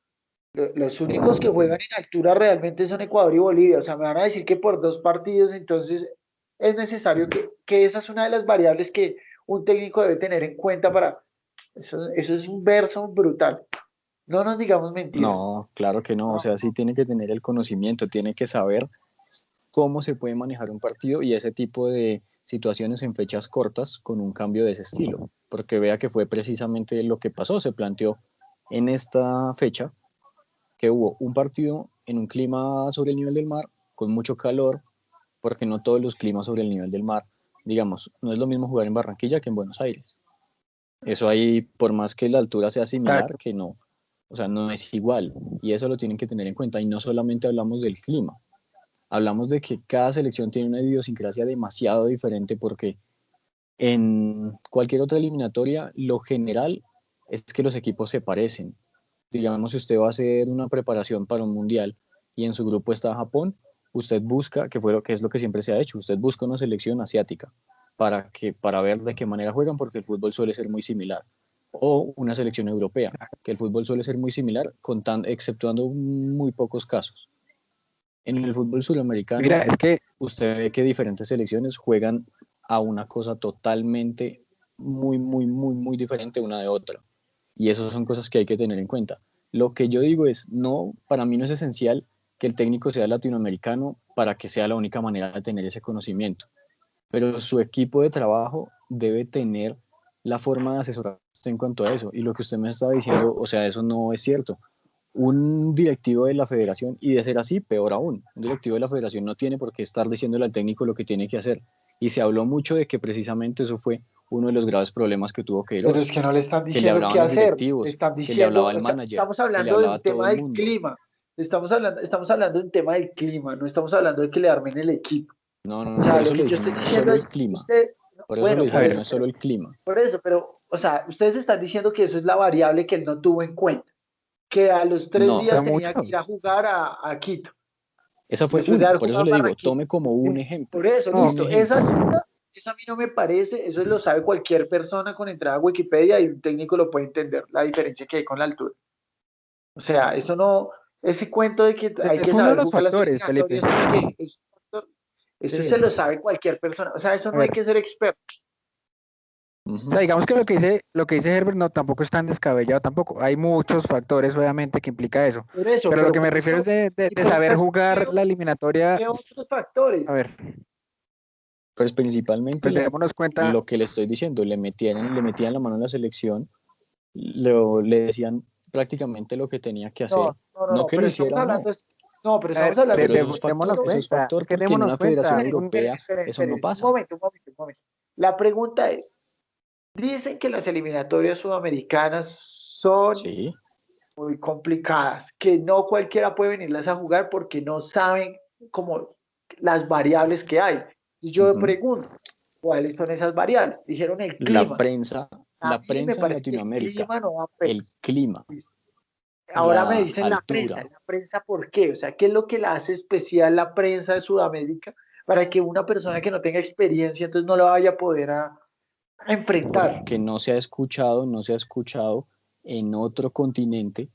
los únicos que juegan en altura realmente son Ecuador y Bolivia. O sea, me van a decir que por 2 partidos, entonces es necesario que esa es una de las variables que un técnico debe tener en cuenta para... Eso es un verso brutal. No nos digamos mentiras. no, claro que no, o No, sea, sí tiene que tener el conocimiento, tiene que saber cómo se puede manejar un partido y ese tipo de situaciones en fechas cortas con un cambio de ese estilo, porque vea que fue precisamente lo que pasó, se planteó en esta fecha que hubo un partido en un clima sobre el nivel del mar, con mucho calor, porque no todos los climas sobre el nivel del mar, digamos, no es lo mismo jugar en Barranquilla que en Buenos Aires. Eso ahí, por más que la altura sea similar, Exacto. que no, o sea, no es igual. Y eso lo tienen que tener en cuenta. Y no solamente hablamos del clima, hablamos de que cada selección tiene una idiosincrasia demasiado diferente porque en cualquier otra eliminatoria, lo general es que los equipos se parecen. Digamos, si usted va a hacer una preparación para un mundial y en su grupo está Japón, usted busca, que es lo que siempre se ha hecho, usted busca una selección asiática para ver de qué manera juegan, porque el fútbol suele ser muy similar. O una selección europea, que el fútbol suele ser muy similar, exceptuando muy pocos casos. En el fútbol sudamericano, Mira, es que usted ve que diferentes selecciones juegan a una cosa totalmente muy diferente una de otra. Y eso son cosas que hay que tener en cuenta. Lo que yo digo es, no, para mí no es esencial que el técnico sea latinoamericano para que sea la única manera de tener ese conocimiento, pero su equipo de trabajo debe tener la forma de asesorar en cuanto a eso. Y lo que usted me estaba diciendo, o sea, eso no es cierto. Un directivo de la federación, y de ser así, peor aún, un directivo de la federación no tiene por qué estar diciéndole al técnico lo que tiene que hacer. Y se habló mucho de que precisamente eso fue uno de los graves problemas que tuvo Pero Queiroz, es que no le están que le diciendo qué hablaban los hacer, le directivos, están que le diciendo, hablaba el o sea, manager, estamos que le hablando de hablaba a un todo tema el del mundo. clima, estamos hablando de un tema del clima, no estamos hablando de que le armen el equipo. No, no, O no, sea, por lo eso le que yo dije, estoy no es diciendo solo el es, clima. usted, Por eso le bueno, dije, por no eso, es solo el clima. o sea, ustedes están diciendo que eso es la variable que él no tuvo en cuenta, que a los tres No, fue días mucho. tenía que ir a jugar a Quito, esa fue después de una, haber por eso jugado en le digo, Barranquilla. tome como un ejemplo, Por eso, No, un listo, esa ejemplo. cifra, esa a mí no me parece, eso lo sabe cualquier persona con entrada a Wikipedia y un técnico lo puede entender, la diferencia que hay con la altura. O sea, eso no, ese cuento de que hay que es uno de saber los jugar las factores, Felipe. eliminatorias porque eso Sí. se lo sabe cualquier persona. O sea, eso A no hay ver, que ser experto. o sea, digamos que lo que dice Herbert no tampoco es tan descabellado tampoco. Hay muchos factores, obviamente, que implica eso. Por eso, Pero lo pero que me por refiero es eso, de pero saber jugar la eliminatoria. ¿qué otros A factores? ver, Pues principalmente pues démonos cuenta. lo que le estoy diciendo, le metían la mano a la selección, le decían prácticamente lo que tenía que hacer. No No, que lo pero estamos hiciera o no, hablando, no, pero A ver, estamos hablando pero que eso es démonos factor, eso es cuenta. Es factor que porque en démonos una cuenta. federación esperen, europea esperen, eso no esperen, pasa. un momento. La pregunta es, dicen que las eliminatorias sudamericanas son Sí. muy complicadas, que no cualquiera puede venirlas a jugar porque no saben como las variables que hay. Y yo Ujú. pregunto, ¿cuáles son esas variables? Dijeron el La clima. prensa, A la mí me prensa en parece que el Latinoamérica, clima no va a el clima, Ahora me la dicen altura, la prensa ¿por qué? O sea, ¿qué es lo que la hace especial la prensa de Sudamérica para que una persona que no tenga experiencia entonces no la vaya a poder a enfrentar? porque no se ha escuchado en otro continente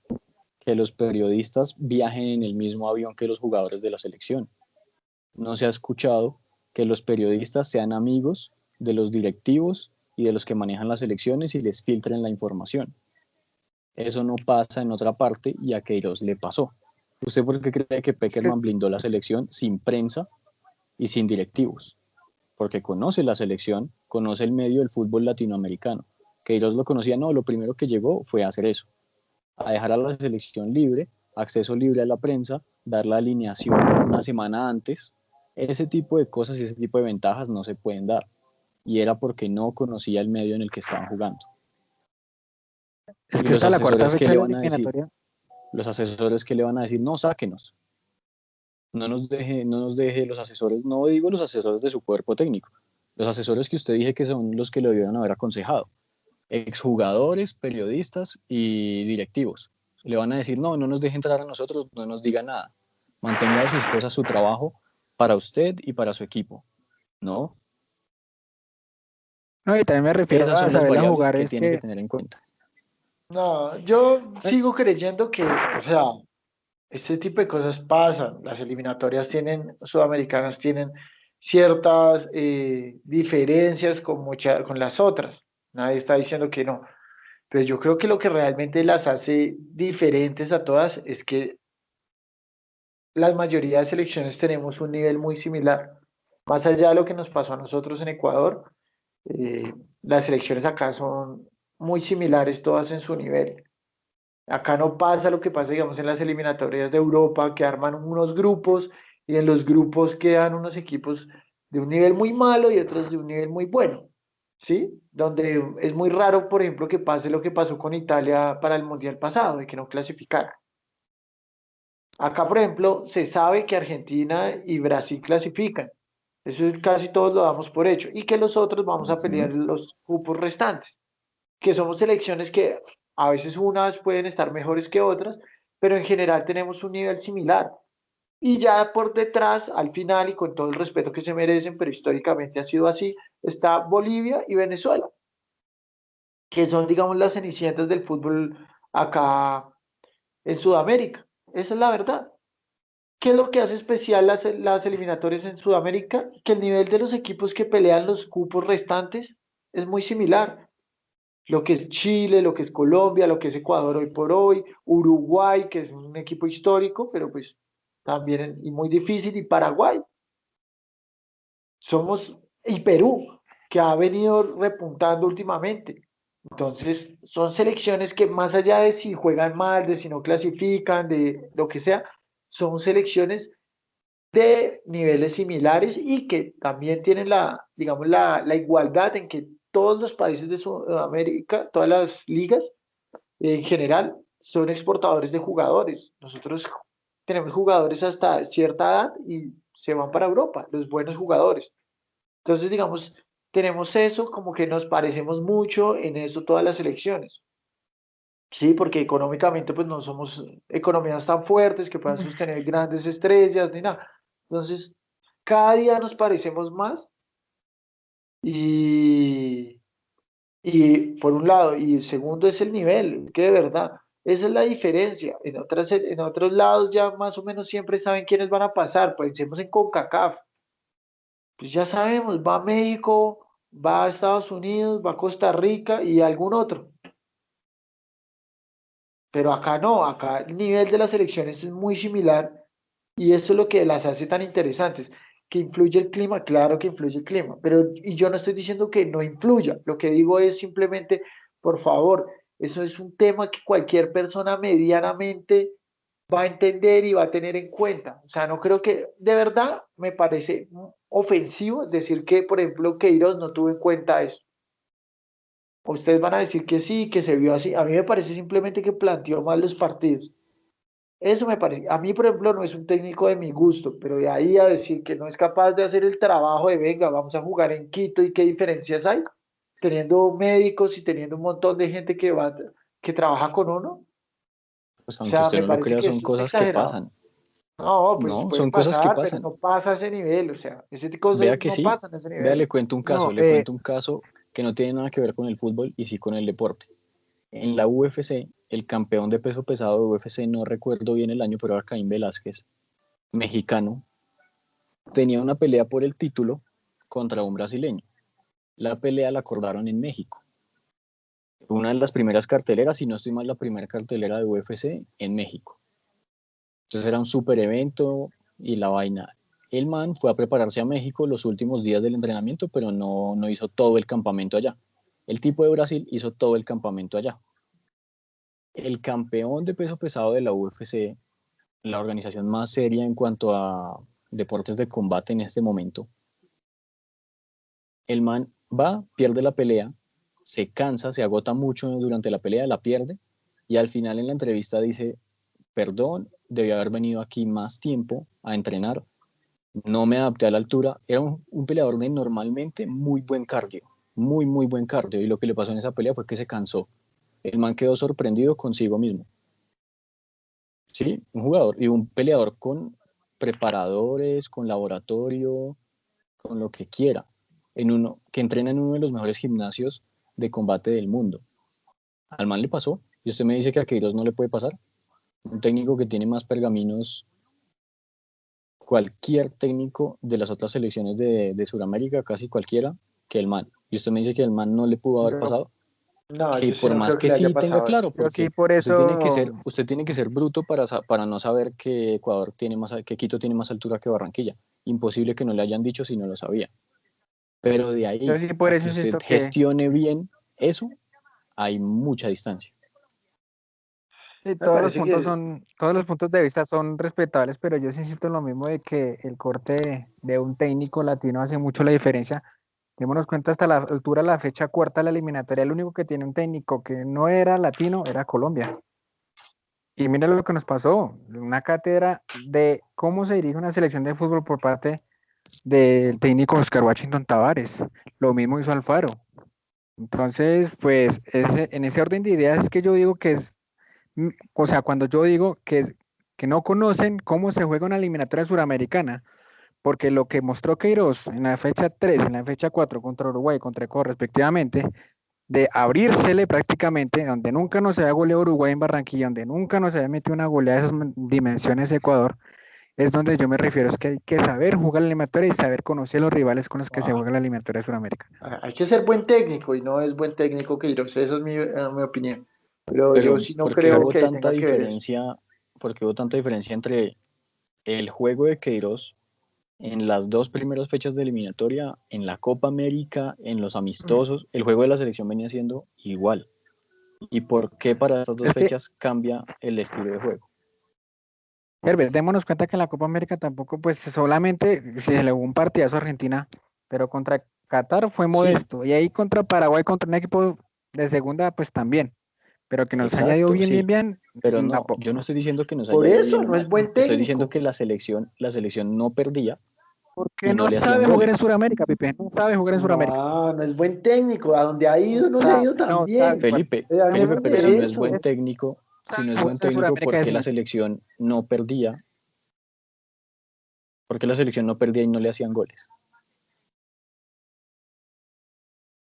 que los periodistas viajen en el mismo avión que los jugadores de la selección. No se ha escuchado que los periodistas sean amigos de los directivos y de los que manejan las elecciones y les filtren la información. Eso no pasa en otra parte y a Queiroz le pasó. ¿Usted por qué cree que Es que Peckerman blindó la selección sin prensa y sin directivos? Porque conoce la selección, conoce el medio del fútbol latinoamericano. Queiroz lo conocía, no, lo primero que llegó fue a hacer eso, a dejar a la selección libre, acceso libre a la prensa, dar la alineación una semana antes. Ese tipo de cosas y ese tipo de ventajas no se pueden dar. Y era porque no conocía el medio en el que estaban jugando. es Y que los está la cuarta asesores, ¿qué fecha de le la van a decir? eliminatoria. Los asesores, ¿qué le van a decir? No, sáquenos. No nos deje los asesores, no digo los asesores de su cuerpo técnico, los asesores que usted dije que son los que lo debieron haber aconsejado, exjugadores, periodistas y directivos. Le van a decir, no, no nos deje entrar a nosotros, no nos diga nada. Mantenga sus cosas, su trabajo para usted y para su equipo. ¿No? No, y también me refiero Esas a son las saberla variables jugar. que Es tiene que que tener en cuenta. No, yo eh, sigo creyendo que, o sea, este tipo de cosas pasan. Las eliminatorias tienen, sudamericanas tienen ciertas diferencias con las otras. Nadie está diciendo que no. Pero yo creo que lo que realmente las hace diferentes a todas es que la mayoría de selecciones tenemos un nivel muy similar. Más allá de lo que nos pasó a nosotros en Ecuador, las selecciones acá son muy similares todas en su nivel. Acá no pasa lo que pasa, digamos, en las eliminatorias de Europa, que arman unos grupos y en los grupos quedan unos equipos de un nivel muy malo y otros de un nivel muy bueno. ¿sí? Donde es muy raro, por ejemplo, que pase lo que pasó con Italia para el Mundial pasado, de que no clasificara. Acá, por ejemplo, se sabe que Argentina y Brasil clasifican. Casi todos lo damos por hecho. Y que los otros vamos a pelear Ujú. los cupos restantes. Que somos selecciones que a veces unas pueden estar mejores que otras, pero en general tenemos un nivel similar. Y ya por detrás, al final, y con todo el respeto que se merecen, pero históricamente ha sido así, está Bolivia y Venezuela, que son, digamos, las cenicientas del fútbol acá en Sudamérica. Esa es la verdad. ¿Qué es lo que hace especial las eliminatorias en Sudamérica? Que el nivel de los equipos que pelean los cupos restantes es muy similar. Lo que es Chile, lo que es Colombia, lo que es Ecuador hoy por hoy, Uruguay, que es un equipo histórico, pero pues también y muy difícil, y Paraguay. Y Perú, que ha venido repuntando últimamente. Entonces, son selecciones que más allá de si juegan mal, de si no clasifican, de lo que sea, son selecciones de niveles similares y que también tienen digamos, la igualdad en que todos los países de Sudamérica, todas las ligas en general, son exportadores de jugadores. Nosotros tenemos jugadores hasta cierta edad y se van para Europa, los buenos jugadores. Entonces, digamos, tenemos eso, como que nos parecemos mucho en eso todas las elecciones. Sí, porque económicamente pues no somos economías tan fuertes que puedan sostener grandes estrellas ni nada. Entonces, cada día nos parecemos más y, y por un lado, y el segundo es el nivel, que de verdad, esa es la diferencia. En otros lados ya más o menos siempre saben quiénes van a pasar. Pensemos en CONCACAF. Pues ya sabemos, va México, va a Estados Unidos, va a Costa Rica y algún otro. Pero acá no, acá el nivel de las elecciones es muy similar y eso es lo que las hace tan interesantes. Que influye el clima, claro que influye el clima, pero y yo no estoy diciendo que no influya, lo que digo es simplemente, por favor, eso es un tema que cualquier persona medianamente va a entender y va a tener en cuenta. O sea, no creo que, de verdad, me parece ofensivo decir que, por ejemplo, Queiroz no tuvo en cuenta eso. Ustedes van a decir que sí, que se vio así. A mí me parece simplemente que planteó mal los partidos. Eso me parece. A mí, por ejemplo, no es un técnico de mi gusto, pero de ahí a decir que no es capaz de hacer el trabajo de venga, vamos a jugar en Quito y qué diferencias hay, teniendo médicos y teniendo un montón de gente que trabaja con uno. O Pues aunque sea, usted me no lo parece crea, que son eso es cosas que exagerado. pasan. No, pues No, puede son cosas que pasar, pero pasan. no pasa a ese nivel. O sea, ese tipo de Vea cosas que no sí. pasan a ese Vea, nivel. No, le cuento un caso que no tiene nada que ver con el fútbol y sí con el deporte. En la UFC, el campeón de peso pesado de UFC, no recuerdo bien el año, pero era Caín Velázquez, mexicano, tenía una pelea por el título contra un brasileño. La pelea la acordaron en México. Una de las primeras carteleras, si no estoy mal, la primera cartelera de UFC en México. Entonces era un super evento y la vaina. El man fue a prepararse a México los últimos días del entrenamiento, pero no hizo todo el campamento allá. El tipo de Brasil hizo todo el campamento allá. El campeón de peso pesado de la UFC, la organización más seria en cuanto a deportes de combate en este momento, el man va, pierde la pelea, se cansa, se agota mucho durante la pelea, la pierde y al final en la entrevista dice, perdón, debí haber venido aquí más tiempo a entrenar, no me adapté a la altura, era un peleador de normalmente muy buen cardio, muy buen cardio y lo que le pasó en esa pelea fue que se cansó. El man quedó sorprendido consigo mismo. Sí, un jugador y un peleador con preparadores, con laboratorio, con lo que quiera, que entrena en uno de los mejores gimnasios de combate del mundo. Al man le pasó, y usted me dice que a Queiroz no le puede pasar. Un técnico que tiene más pergaminos, cualquier técnico de las otras selecciones de Sudamérica, casi cualquiera, que el man. Y usted me dice que el man no le pudo haber No, pasado, no, que yo sí por no más creo que que le haya sí tenga pasado eso. claro, yo sí porque por eso, usted tiene que ser bruto para no saber que Ecuador tiene más, que Quito tiene más altura que Barranquilla. Imposible que no le hayan dicho si no lo sabía. Pero de yo ahí sí por a eso que usted insisto que gestione bien eso, hay mucha distancia. sí, Me parece que todos los puntos de vista son respetables, pero yo sí insisto en lo mismo de que el corte de un técnico latino hace mucho la diferencia. Démonos cuenta hasta la altura de la fecha cuarta de la eliminatoria, el único que tiene un técnico que no era latino era Colombia. Y mira lo que nos pasó, una cátedra de cómo se dirige una selección de fútbol por parte del técnico Oscar Washington Tavares. Lo mismo hizo Alfaro. Entonces, pues en ese orden de ideas es que yo digo que es, o sea, cuando yo digo que no conocen cómo se juega una eliminatoria suramericana, porque lo que mostró Queiroz en la fecha 3, en la fecha 4 contra Uruguay, contra Ecuador respectivamente, de abrírsele prácticamente, donde nunca nos había goleado Uruguay en Barranquilla, donde nunca nos había metido una goleada de esas dimensiones Ecuador, es donde yo me refiero, es que hay que saber jugar la eliminatoria y saber conocer los rivales con los que se Ah, juega la eliminatoria de Sudamérica. hay que ser buen técnico y no es buen técnico Queiroz, esa es mi opinión. Pero yo Pero sí no creo que tenga que ver eso. ¿por qué hubo tanta diferencia entre el juego de Queiroz en las dos primeras fechas de eliminatoria, en la Copa América, en los amistosos? El juego de la selección venía siendo igual. ¿Y por qué para estas dos Es que, fechas cambia el estilo de juego? Herbert, démonos cuenta que en la Copa América tampoco, pues solamente se le hubo un partidazo a Argentina, pero contra Qatar fue Sí, modesto, y ahí contra Paraguay, contra un equipo de segunda, pues también, pero que nos haya ido exacto, bien, bien, sí. bien, Pero no, yo tampoco. no estoy diciendo que nos Por haya ido eso bien o no es mal. buen Estoy diciendo técnico. que la selección no perdía Porque y no no le hacían sabe jugar en goles. Sudamérica, Pipe, no sabe jugar en Sudamérica. No, no es buen técnico. A donde ha No ido no le ha sabe, ido tan no sabe bien. jugar. Felipe, Hablemos pero Pero si de no es eso. buen es- técnico, si sabe no es jugar buen en técnico, Sudamérica ¿por qué la definitivamente. selección no perdía? ¿Por qué la selección no perdía y no le hacían goles?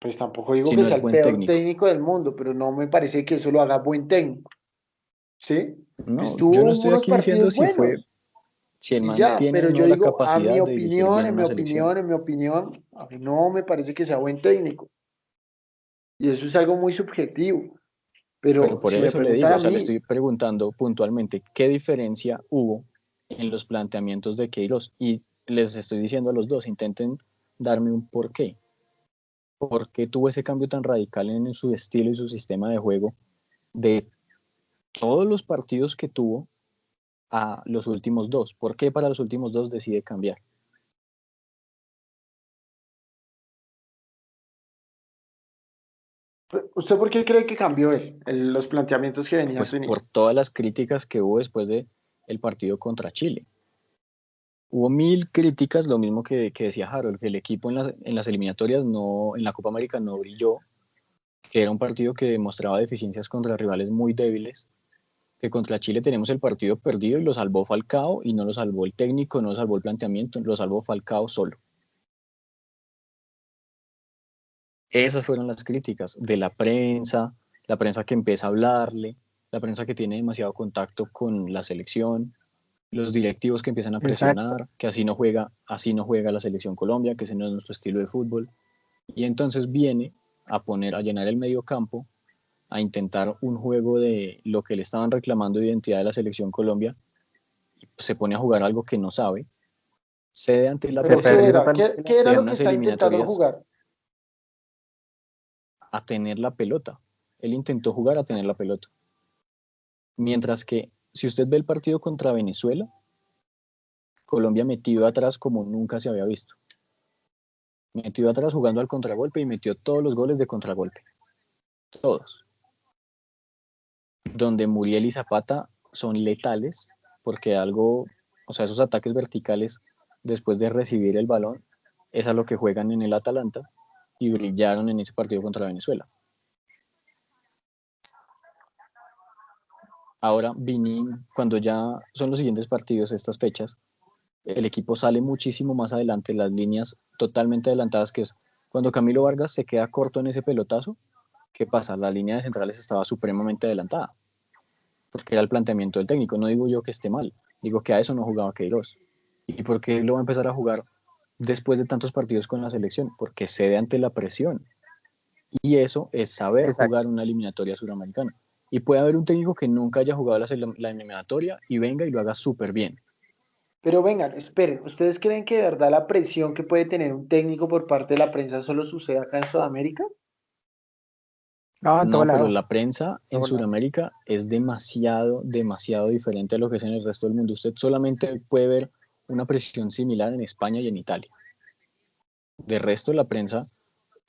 Pues tampoco digo Si que no sea es el buen peor técnico. técnico del mundo, pero no me parece que eso lo haga buen técnico. ¿Sí? No, yo Estuvo no estoy unos aquí diciendo partidos buenos si el y man ya, tiene o pero yo no la digo, capacidad de dirigir bien una selección. a mí no me parece que sea buen técnico. Y eso es algo muy subjetivo. Pero Pero por si me eso le preguntan digo, a o sea, le mí, estoy preguntando puntualmente qué diferencia hubo en los planteamientos de Queiroz. Y les estoy diciendo a los dos, intenten darme un porqué. ¿Por qué tuvo ese cambio tan radical en su estilo y su sistema de juego de todos los partidos que tuvo a los últimos dos? ¿Por qué para los últimos dos decide cambiar? ¿usted por qué cree que cambió los planteamientos que venía Pues por teniendo? todas las críticas que hubo después de el partido contra Chile. Hubo mil críticas, lo mismo que decía Harold, que el equipo en las eliminatorias, no, en la Copa América no brilló, que era un partido que demostraba deficiencias contra rivales muy débiles, que contra Chile tenemos el partido perdido y lo salvó Falcao y no lo salvó el técnico, no lo salvó el planteamiento, lo salvó Falcao solo. Esas fueron las críticas de la prensa que empieza a hablarle, la prensa que tiene demasiado contacto con la selección, los directivos que empiezan a Exacto. presionar, que así no juega la selección Colombia, que ese no es nuestro estilo de fútbol. Y entonces viene a llenar el medio campo, a intentar un juego de lo que le estaban reclamando de identidad de la selección Colombia, y se pone a jugar algo que no sabe, cede ante la Se ¿Pero qué perdió presión era? totalmente la ¿Qué era en lo que identidad. unas está intentando eliminatorias jugar? a tener la pelota. Él intentó jugar a tener la pelota. Mientras que si usted ve el partido contra Venezuela, Colombia metido atrás como nunca se había visto. Metió atrás jugando al contragolpe y metió todos los goles de contragolpe. Todos. Donde Muriel y Zapata son letales, porque o sea, esos ataques verticales después de recibir el balón, es a lo que juegan en el Atalanta y brillaron en ese partido contra Venezuela. Ahora, cuando ya son los siguientes partidos, estas fechas, el equipo sale muchísimo más adelante, las líneas totalmente adelantadas, que es cuando Camilo Vargas se queda corto en ese pelotazo. ¿Qué pasa? La línea de centrales estaba supremamente adelantada, porque era el planteamiento del técnico. No digo yo que esté mal, digo que a eso no jugaba Queiroz. ¿Y por qué lo va a empezar a jugar después de tantos partidos con la selección? Porque cede ante la presión. Y eso es saber Exacto. jugar una eliminatoria suramericana. Y puede haber un técnico que nunca haya jugado la eliminatoria y venga y lo haga súper bien. Pero vengan, esperen, ¿ustedes creen que de verdad la presión que puede tener un técnico por parte de la prensa solo sucede acá en Sudamérica? No, en todo No, pero lado. la prensa en Todo lado. Sudamérica es demasiado, demasiado diferente a lo que es en el resto del mundo. Usted solamente puede ver una presión similar en España y en Italia. De resto, la prensa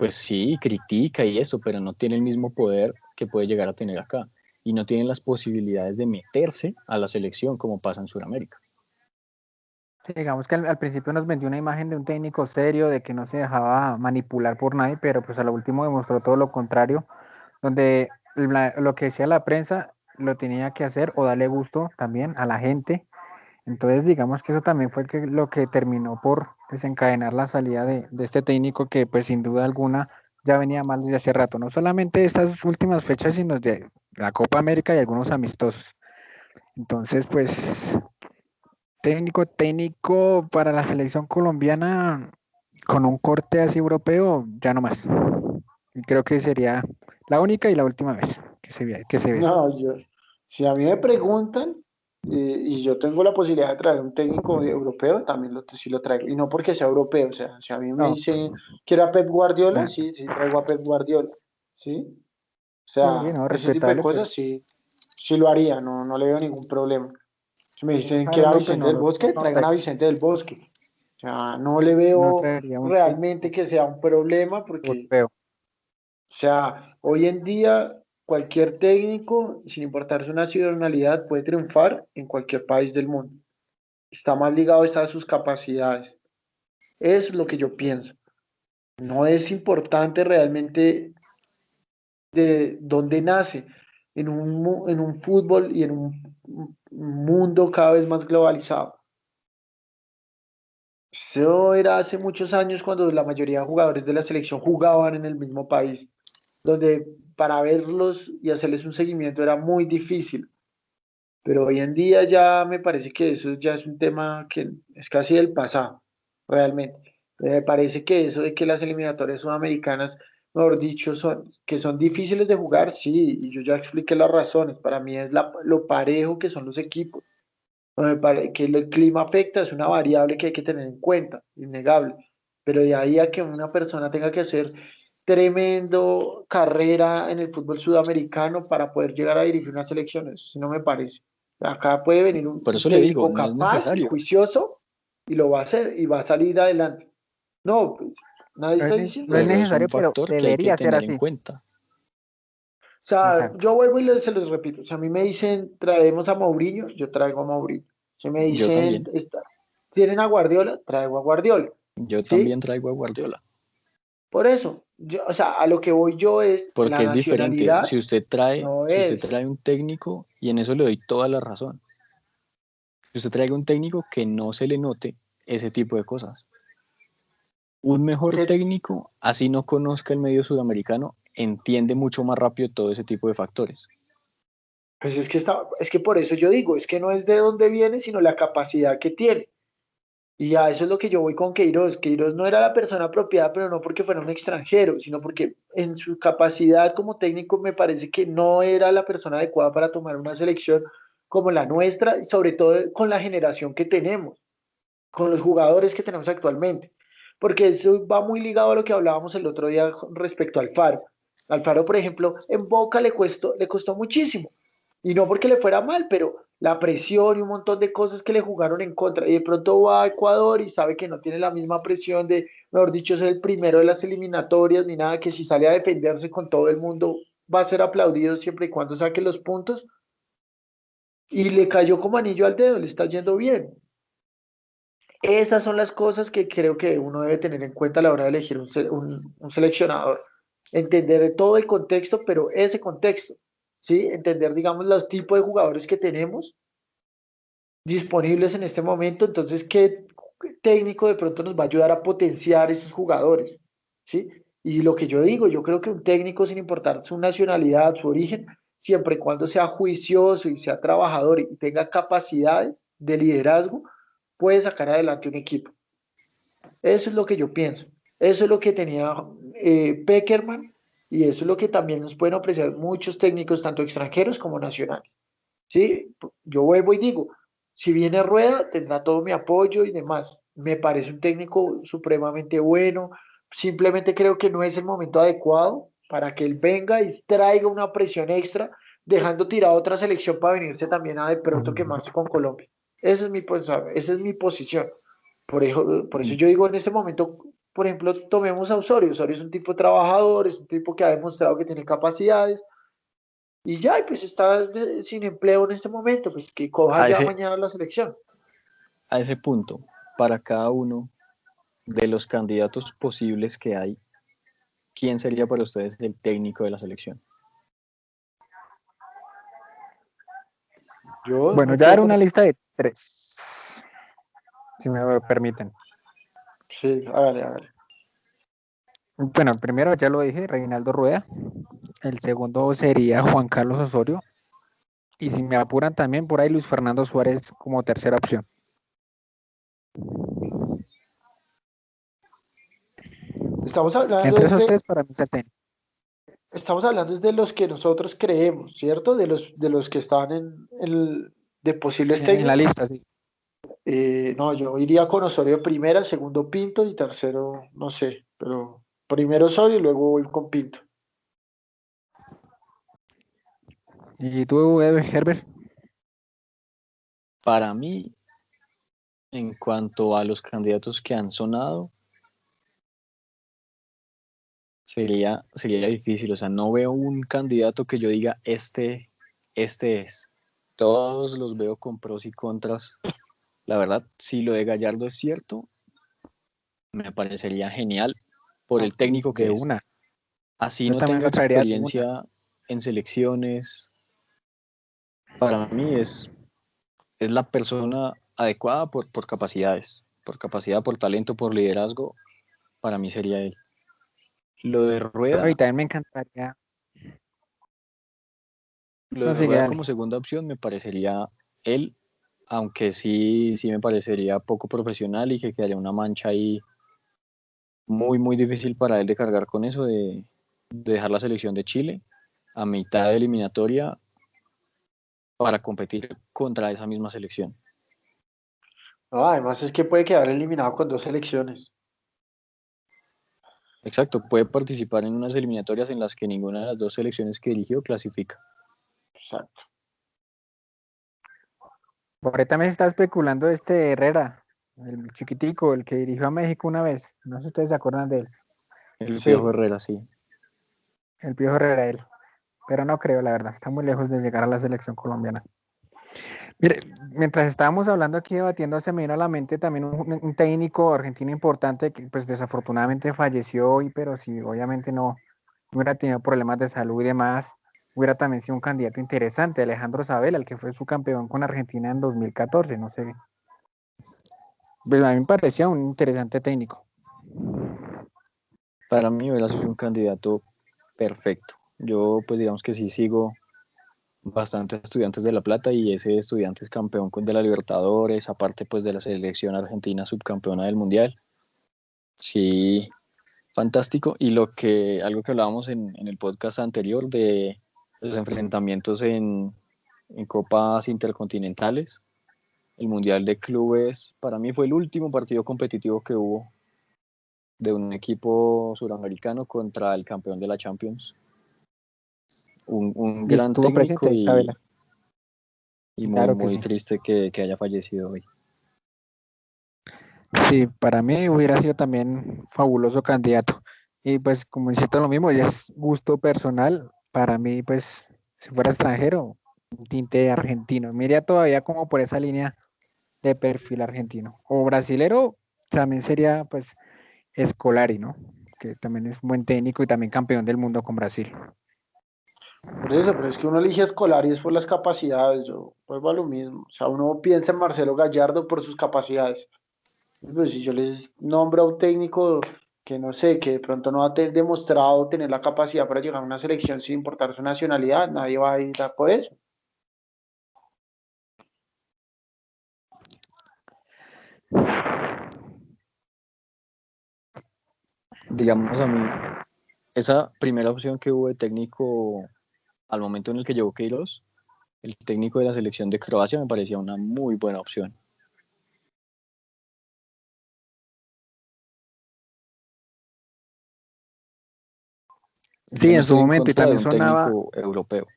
pues sí, critica y eso, pero no tiene el mismo poder que puede llegar a tener acá. Y no tiene las posibilidades de meterse a la selección como pasa en Sudamérica. Sí, digamos que al principio nos vendió una imagen de un técnico serio, de que no se dejaba manipular por nadie, pero pues a lo último demostró todo lo contrario, donde lo que decía la prensa lo tenía que hacer o darle gusto también a la gente. Entonces, digamos que eso también fue lo que terminó por desencadenar la salida de este técnico que, pues, sin duda alguna, ya venía mal desde hace rato. No solamente estas últimas fechas, sino de la Copa América y algunos amistosos. Entonces, pues, técnico para la selección colombiana con un corte así europeo, ya no más. Y creo que sería la única y la última vez que se ve eso. No, si a mí me preguntan y yo tengo la posibilidad de traer un técnico europeo, también sí lo traigo. Y no porque sea europeo, o sea, si a mí me No, dicen, ¿quiero a Pep Guardiola? la- Sí, sí traigo a Pep Guardiola, ¿sí? O sí, sea, no, ese tipo de respetable, pero cosas sí, sí lo haría, no, no le veo ningún problema. Si me dicen, James ¿quiero a López Vicente no, del Bosque? no Traigan a traería, Vicente del Bosque. O sea, no le no veo traería un realmente técnico que sea un problema porque europeo. o sea, hoy en día cualquier técnico, sin importar su nacionalidad, puede triunfar en cualquier país del mundo. Está más ligado a sus capacidades. Eso es lo que yo pienso. No es importante realmente de dónde nace en un fútbol y en un mundo cada vez más globalizado. Eso era hace muchos años cuando la mayoría de jugadores de la selección jugaban en el mismo país, donde para verlos y hacerles un seguimiento era muy difícil. Pero hoy en día ya me parece que eso ya es un tema que es casi del pasado, realmente. Me parece que eso de que las eliminatorias sudamericanas, mejor dicho, que son difíciles de jugar, sí, y yo ya expliqué las razones. Para mí es lo parejo que son los equipos. Que el clima afecta es una variable que hay que tener en cuenta, innegable. Pero de ahí a que una persona tenga que hacer tremendo carrera en el fútbol sudamericano para poder llegar a dirigir una selección, eso sí no me parece. Acá puede venir Por un eso le digo, técnico no es capaz y necesario, juicioso y lo va a hacer y va a salir adelante. No, pues, nadie está diciendo No es pero eso. es un necesario, pero factor que hay que debería ser tener en así. cuenta. O sea, Exacto. yo vuelvo y se los repito. Si a mí me dicen traemos a Mourinho, yo traigo a Mourinho. Si me Yo dicen también, tienen a Guardiola, traigo a Guardiola. yo también ¿Sí? traigo a Guardiola, Por eso, o sea, a lo que voy yo es la porque es diferente. nacionalidad no Si usted es. trae un técnico, y en eso le doy toda la razón, si usted traiga un técnico que no se le note ese tipo de cosas. Un mejor Que, técnico, así no conozca el medio sudamericano, entiende mucho más rápido todo ese tipo de factores. pues es que por eso yo digo, es que no es de dónde viene, sino la capacidad que tiene. Y a eso es lo que yo voy con Queiroz. Queiroz no era la persona apropiada, pero no porque fuera un extranjero, sino porque en su capacidad como técnico me parece que no era la persona adecuada para tomar una selección como la nuestra, y sobre todo con la generación que tenemos, con los jugadores que tenemos actualmente. Porque eso va muy ligado a lo que hablábamos el otro día respecto al Faro. Alfaro, por ejemplo, en Boca le costó muchísimo. Y no porque le fuera mal, pero la presión y un montón de cosas que le jugaron en contra. Y de pronto va a Ecuador y sabe que no tiene la misma presión de, mejor dicho, ser el primero de las eliminatorias ni nada, que si sale a defenderse con todo el mundo va a ser aplaudido siempre y cuando saque los puntos. Y le cayó como anillo al dedo, le está yendo bien. Esas son las cosas que creo que uno debe tener en cuenta a la hora de elegir un seleccionador. Entender todo el contexto, pero ese contexto, ¿sí? Entender, digamos, los tipos de jugadores que tenemos disponibles en este momento, entonces, ¿qué técnico de pronto nos va a ayudar a potenciar esos jugadores? ¿Sí? Y lo que yo digo, yo creo que un técnico, sin importar su nacionalidad, su origen, siempre y cuando sea juicioso y sea trabajador y tenga capacidades de liderazgo, puede sacar adelante un equipo. Eso es lo que yo pienso. Eso es lo que tenía Peckerman y eso es lo que también nos pueden ofrecer muchos técnicos, tanto extranjeros como nacionales. ¿Sí? Yo vuelvo y digo, si viene Rueda, tendrá todo mi apoyo y demás. Me parece un técnico supremamente bueno. Simplemente creo que no es el momento adecuado para que él venga y traiga una presión extra, dejando tirada otra selección para venirse también a de pronto quemarse con Colombia. Esa es mi posición. Por eso yo digo en este momento, por ejemplo, tomemos a Osorio. Osorio es un tipo trabajador, es un tipo que ha demostrado que tiene capacidades y ya, y pues está sin empleo en este momento, pues que coja A ya ese, mañana la selección. a ese punto, para cada uno de los candidatos posibles que hay, ¿quién sería para ustedes el técnico de la selección? Yo Bueno, me ya quedo dar con... una lista de 3, si me lo permiten. Sí, hágale, hágale. Bueno, el primero ya lo dije, Reinaldo Rueda. El segundo sería Juan Carlos Osorio. Y si me apuran también por ahí Luis Fernando Suárez como tercera opción. Estamos hablando Entre esos desde, tres para mí es el técnico. estamos hablando desde los que nosotros creemos, ¿cierto? De los que están de posibles En la técnicos. lista, sí. No, yo iría con Osorio primera, segundo Pinto y tercero, no sé, pero primero Osorio y luego voy con Pinto. ¿Y tú, Herbert? Para mí, en cuanto a los candidatos que han sonado, sería difícil. O sea, no veo un candidato que yo diga, este es. Todos los veo con pros y contras. La verdad, si lo de Gallardo es cierto, me parecería genial por el técnico De que es. una. Así Yo no también tenga lo traería de una. experiencia en selecciones, para mí es la persona adecuada por capacidades, por capacidad, por talento, por liderazgo, para mí sería él. Lo de No, y Rueda, también me encantaría. lo No, de sigue, Rueda dale. como segunda opción me parecería él, aunque sí me parecería poco profesional y que quedaría una mancha ahí muy, muy difícil para él de cargar con eso, de dejar la selección de Chile a mitad de eliminatoria para competir contra esa misma selección. No, además es que puede quedar eliminado con dos selecciones. Exacto, puede participar en unas eliminatorias en las que ninguna de las dos selecciones que eligió clasifica. Exacto. Por ahí también se está especulando este Herrera, el chiquitico, el que dirigió a México una vez. No sé si ustedes se acuerdan de él. El Piojo Sí. Herrera, sí. El Piojo Herrera, él. Pero no creo, la verdad. Está muy lejos de llegar a la selección colombiana. Mire, mientras estábamos hablando aquí debatiendo, se me vino a la mente también un técnico argentino importante que pues desafortunadamente falleció hoy, pero si obviamente no hubiera tenido problemas de salud y demás, hubiera también sido un candidato interesante, Alejandro Sabela, el que fue su campeón con Argentina en 2014, no sé. Pero a mí me parecía un interesante técnico. Para mí hubiera sido un candidato perfecto. Yo pues digamos que sí sigo bastante a Estudiantes de La Plata y ese Estudiantes campeón de la Libertadores, aparte pues de la selección argentina subcampeona del Mundial. Sí, fantástico. Y algo que hablábamos en el podcast anterior de los enfrentamientos en copas intercontinentales, el Mundial de Clubes, para mí fue el último partido competitivo que hubo de un equipo suramericano contra el campeón de la Champions. Un Y gran estuvo técnico presente Sabela, y muy, claro que muy sí. triste que haya fallecido hoy. Sí, para mí hubiera sido también fabuloso candidato. Y pues como insisto lo mismo, ya es gusto personal. Para mí, pues, si fuera extranjero, un tinte argentino. Me iría todavía como por esa línea de perfil argentino. O brasilero, también sería pues Scolari, ¿no? Que también es un buen técnico y también campeón del mundo con Brasil. Por eso, pero es que uno elige escolar y es por las capacidades. Yo vuelvo a lo mismo. O sea, uno piensa en Marcelo Gallardo por sus capacidades. Pues si yo les nombro a un técnico que no sé, que de pronto no ha demostrado tener la capacidad para llegar a una selección sin importar su nacionalidad, nadie va a ir a por eso. Digamos a mí, esa primera opción que hubo de técnico al momento en el que llegó Queiroz, el técnico de la selección de Croacia me parecía una muy buena opción. Yo Sí, no en su estoy en momento y contra de un técnico europeo.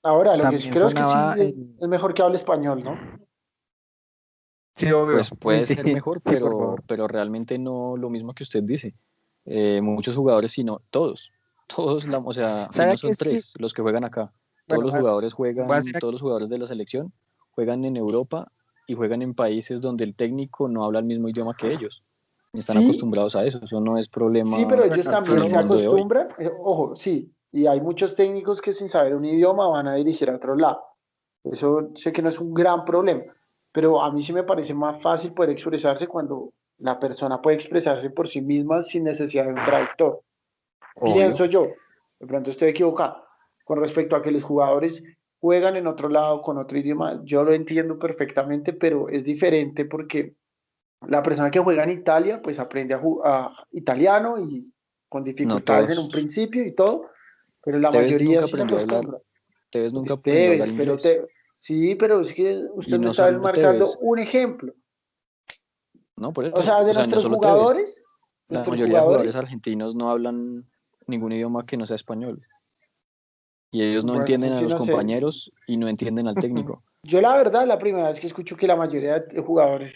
Ahora, lo que sí también creo es que sonaba sí es mejor que hable español, ¿no? Sí, obvio. Pues Uy, puede sí, ser mejor, sí, por favor. pero realmente no lo mismo que usted dice. Muchos jugadores, sino todos, o sea, y ¿Sabe no qué? son Sí, tres los que juegan acá. bueno, va a ser Todos los jugadores de la selección juegan en Europa y juegan en países donde el técnico no habla el mismo idioma que ellos. Y están Sí, acostumbrados a eso. Eso no es sí, pero problema ellos bueno, en también el se mundo de hoy. acostumbran, ojo, sí, y hay muchos técnicos que sin saber un idioma van a dirigir a otro lado. Eso sé que no es un gran problema, pero a mí sí me parece más fácil poder expresarse cuando la persona puede expresarse por sí misma sin necesidad de un traductor. Obvio. Pienso yo, de pronto estoy equivocado, con respecto a que los jugadores juegan en otro lado con otro idioma, yo lo entiendo perfectamente, pero es diferente porque la persona que juega en Italia, pues aprende a italiano y con No dificultades en un todos. principio y todo, pero la Tevez mayoría nunca sí se aprendió a hablar, acostumbra. Tevez nunca Es aprendió a hablar Tevez, inglés. sí, pero es que usted Y me no está solo marcando Tevez, un ejemplo. no, por O eso, sea, o sea, no solo Tevez. La nuestros mayoría de jugadores jugadores, argentinos no hablan ningún idioma que no sea español. Y ellos no bueno, eso entienden a sí los no sé. compañeros y no entienden al técnico. Yo la verdad, la primera vez que escucho que la mayoría de jugadores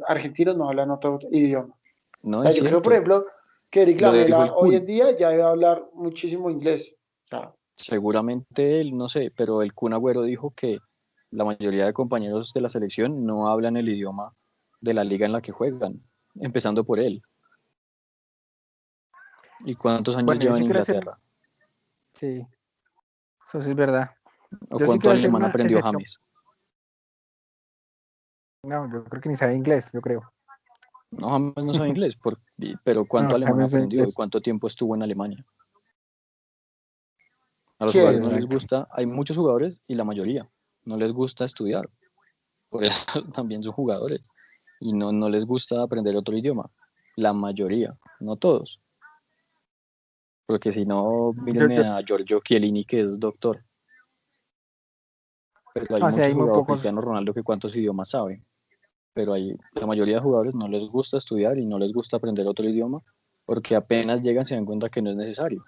argentinos no hablan otro idioma. O No sea, es yo creo, por cierto. ejemplo, que Eric Lo dijo Lamela el hoy en Kun. día ya debe hablar muchísimo inglés. O sea, Seguramente él, no sé, pero el Kun Agüero dijo que la mayoría de compañeros de la selección no hablan el idioma de la liga en la que juegan, empezando por él. ¿Y cuántos años bueno, yo lleva en sí quiero hacer, Inglaterra? sí, eso sí es verdad. ¿O Yo sí cuánto quiero hacer alemán una aprendió excepción. James? No, yo creo que ni sabe inglés, yo creo. No, James no sabe inglés, pero ¿cuánto No, alemán James sabe aprendió y inglés. cuánto tiempo estuvo en Alemania? A los Sí, ¿quién? jugadores no les exacto. gusta, hay muchos jugadores y la mayoría no les gusta estudiar, por eso también son jugadores y no les gusta aprender otro idioma, la mayoría, no todos, porque si no, Yo, mírenme yo, a Giorgio Chiellini que es doctor, pero hay o sea, muchos hay muy jugadores, pocos. Cristiano Ronaldo que cuántos idiomas sabe, pero la mayoría de jugadores no les gusta estudiar y no les gusta aprender otro idioma porque apenas llegan se dan cuenta que no es necesario.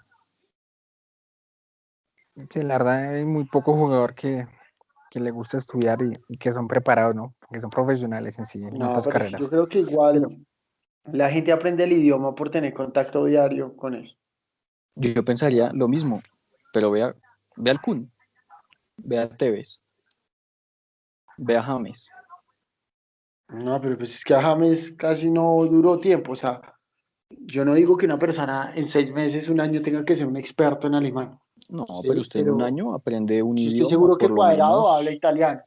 Sí, la verdad, hay muy pocos jugadores que le gusta estudiar y que son preparados, ¿no? Que son profesionales en sí, en No, otras pero es que yo carreras. creo que Pero, igual la gente aprende el idioma por tener contacto diario con eso. Yo pensaría lo mismo, pero vea al Kun, vea a Tevez, vea a James. No, pero pues es que a James casi no duró tiempo. O sea, yo no digo que una persona en 6 meses, un año tenga que ser un experto en alemán. No, pero Sí, usted en un pero año aprende un yo estoy idioma, seguro que por lo Cuadrado habla menos italiano.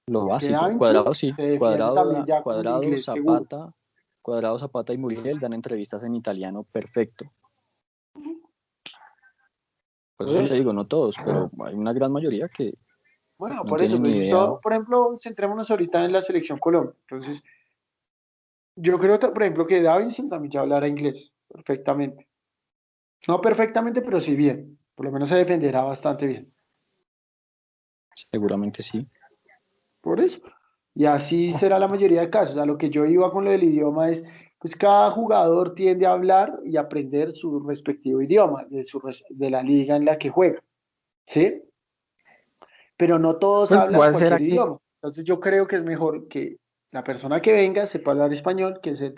lo Que Da básico. Vinci Cuadrado sí, se defiende también ya con inglés seguro. Cuadrado, Zapata y Muriel dan entrevistas en italiano perfecto. Por Por eso le eso. digo, no todos, pero hay una gran mayoría que Bueno, no por eso, tienen pues ni idea. por ejemplo, centrémonos ahorita en la selección Colombia. Entonces, yo creo, por ejemplo, que Davinson también ya hablará inglés perfectamente. No perfectamente, pero sí bien. Por lo menos se defenderá bastante bien. Seguramente sí. Por eso. Y así será la mayoría de casos. A lo que yo iba con lo del idioma es, pues cada jugador tiende a hablar y aprender su respectivo idioma, de la liga en la que juega. ¿Sí? Pero no todos pues voy hablan a hacer cualquier aquí, idioma. Entonces yo creo que es mejor que la persona que venga sepa hablar español, que es el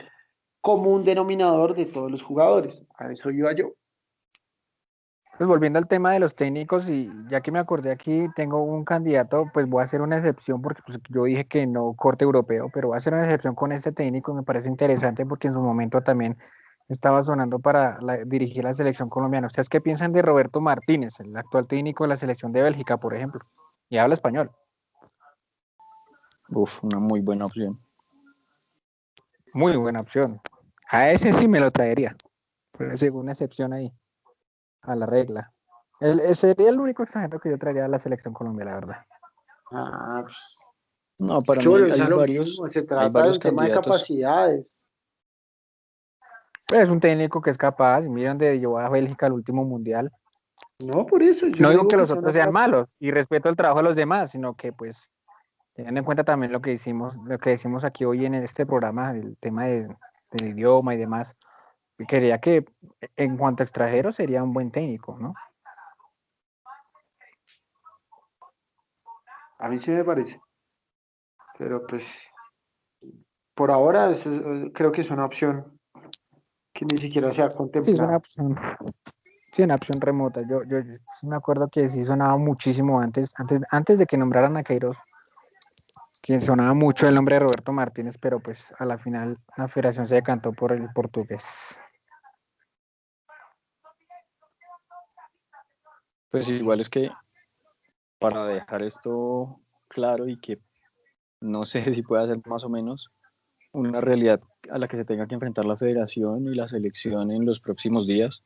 común denominador de todos los jugadores. A eso iba yo. pues volviendo al tema de los técnicos, y ya que me acordé aquí, tengo un candidato, pues voy a hacer una excepción porque pues, yo dije que no corte europeo, pero voy a hacer una excepción con este técnico, me parece interesante porque en su momento también estaba sonando para dirigir la selección colombiana. ¿Ustedes qué piensan de Roberto Martínez, el actual técnico de la selección de Bélgica, por ejemplo? Y habla español. Uf, una muy buena opción. Muy buena opción. A ese sí me lo traería, pero según una excepción ahí, a la regla. Sería el único extranjero que yo traería a la selección Colombia, la verdad. Ah, pues, No, es para que mí volvemos a lo mismo. Se hay trata de varios un tema de candidatos. capacidades. Pues es un técnico que es capaz, miren de llevar a Bélgica al último mundial. No, por eso, yo No no digo digo que que los sea una otros sean mala. malos y respeto el trabajo de los demás, sino que pues teniendo en cuenta también lo que hicimos, lo que decimos aquí hoy en este programa, el tema del idioma y demás, quería que en cuanto a extranjeros sería un buen técnico, ¿no? A mí sí me parece. Pero pues. por ahora creo que es una opción que ni siquiera se ha Sí, es una contemplado. opción. Sí, una opción remota. Yo sí me acuerdo que sí sonaba muchísimo antes de que nombraran a Queiroz, que sonaba mucho el nombre de Roberto Martínez, pero pues a la final la federación se decantó por el portugués. Pues igual es que para dejar esto claro y que no sé si puede ser más o menos una realidad a la que se tenga que enfrentar la federación y la selección en los próximos días,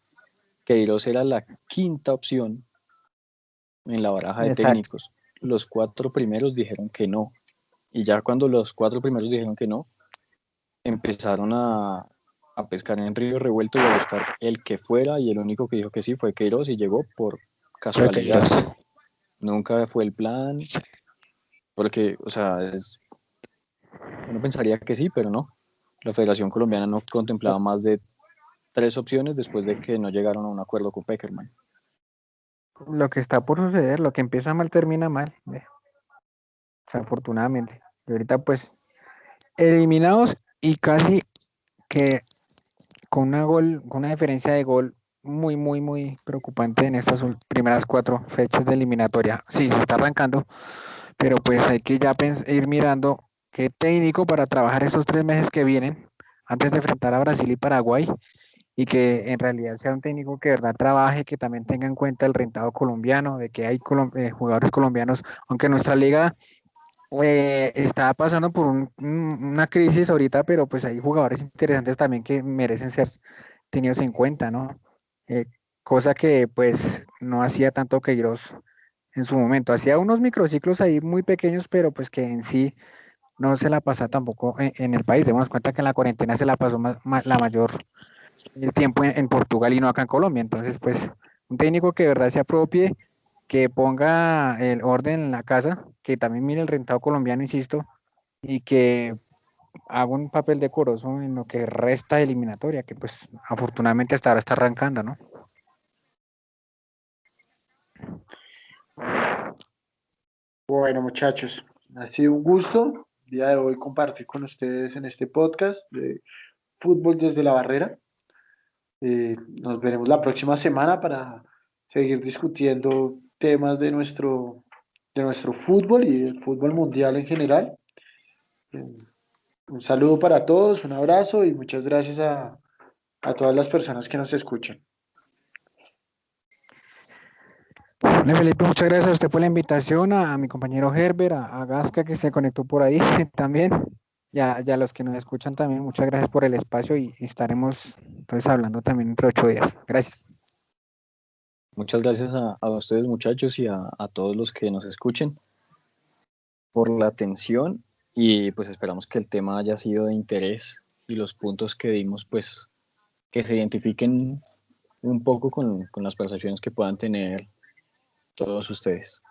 Queiroz era la quinta opción en la baraja de Exacto. técnicos. Los cuatro primeros dijeron que no. Y ya cuando los cuatro primeros dijeron que no, empezaron a pescar en río revuelto y a buscar el que fuera, y el único que dijo que sí fue Queiroz y llegó por Fue casualidad. Queiroz. Nunca fue el plan, porque, o sea, uno pensaría que sí, pero no. La Federación Colombiana no contemplaba más de tres opciones después de que no llegaron a un acuerdo con Peckerman. Lo que está por suceder, lo que empieza mal termina mal, desafortunadamente. Y ahorita pues eliminados y casi que con una diferencia de gol muy preocupante en estas primeras 4 fechas de eliminatoria. Sí, se está arrancando, pero pues hay que ya ir mirando qué técnico para trabajar esos 3 meses que vienen antes de enfrentar a Brasil y Paraguay, y que en realidad sea un técnico que de verdad trabaje, que también tenga en cuenta el rentado colombiano, de que hay jugadores colombianos, aunque nuestra liga está pasando por una crisis ahorita, pero pues hay jugadores interesantes también que merecen ser tenidos en cuenta, ¿no? Eh, Cosa que pues no hacía tanto Queiroz en su momento. Hacía unos microciclos ahí muy pequeños, pero pues que en sí no se la pasa tampoco en el país. Demos cuenta que en la cuarentena se la pasó la mayor el tiempo en Portugal y no acá en Colombia. Entonces, pues un técnico que de verdad se apropie, que ponga el orden en la casa, que también mire el rentado colombiano, insisto, y que haga un papel decoroso en lo que resta de eliminatoria, que pues afortunadamente hasta ahora está arrancando, ¿no? Bueno, muchachos, ha sido un gusto el día de hoy compartir con ustedes en este podcast de Fútbol desde la Barrera. Nos veremos la próxima semana para seguir discutiendo temas de nuestro fútbol y del fútbol mundial en general. Eh, un saludo para todos, un abrazo y muchas gracias a todas las personas que nos escuchan. Vale, Felipe, muchas gracias a usted por la invitación, a mi compañero Herbert, a Gasca que se conectó por ahí también, y a los que nos escuchan también, muchas gracias por el espacio y estaremos entonces hablando también entre 8 días. Gracias. Muchas gracias a ustedes muchachos y a todos los que nos escuchen por la atención, y pues esperamos que el tema haya sido de interés y los puntos que dimos pues que se identifiquen un poco con las percepciones que puedan tener todos ustedes.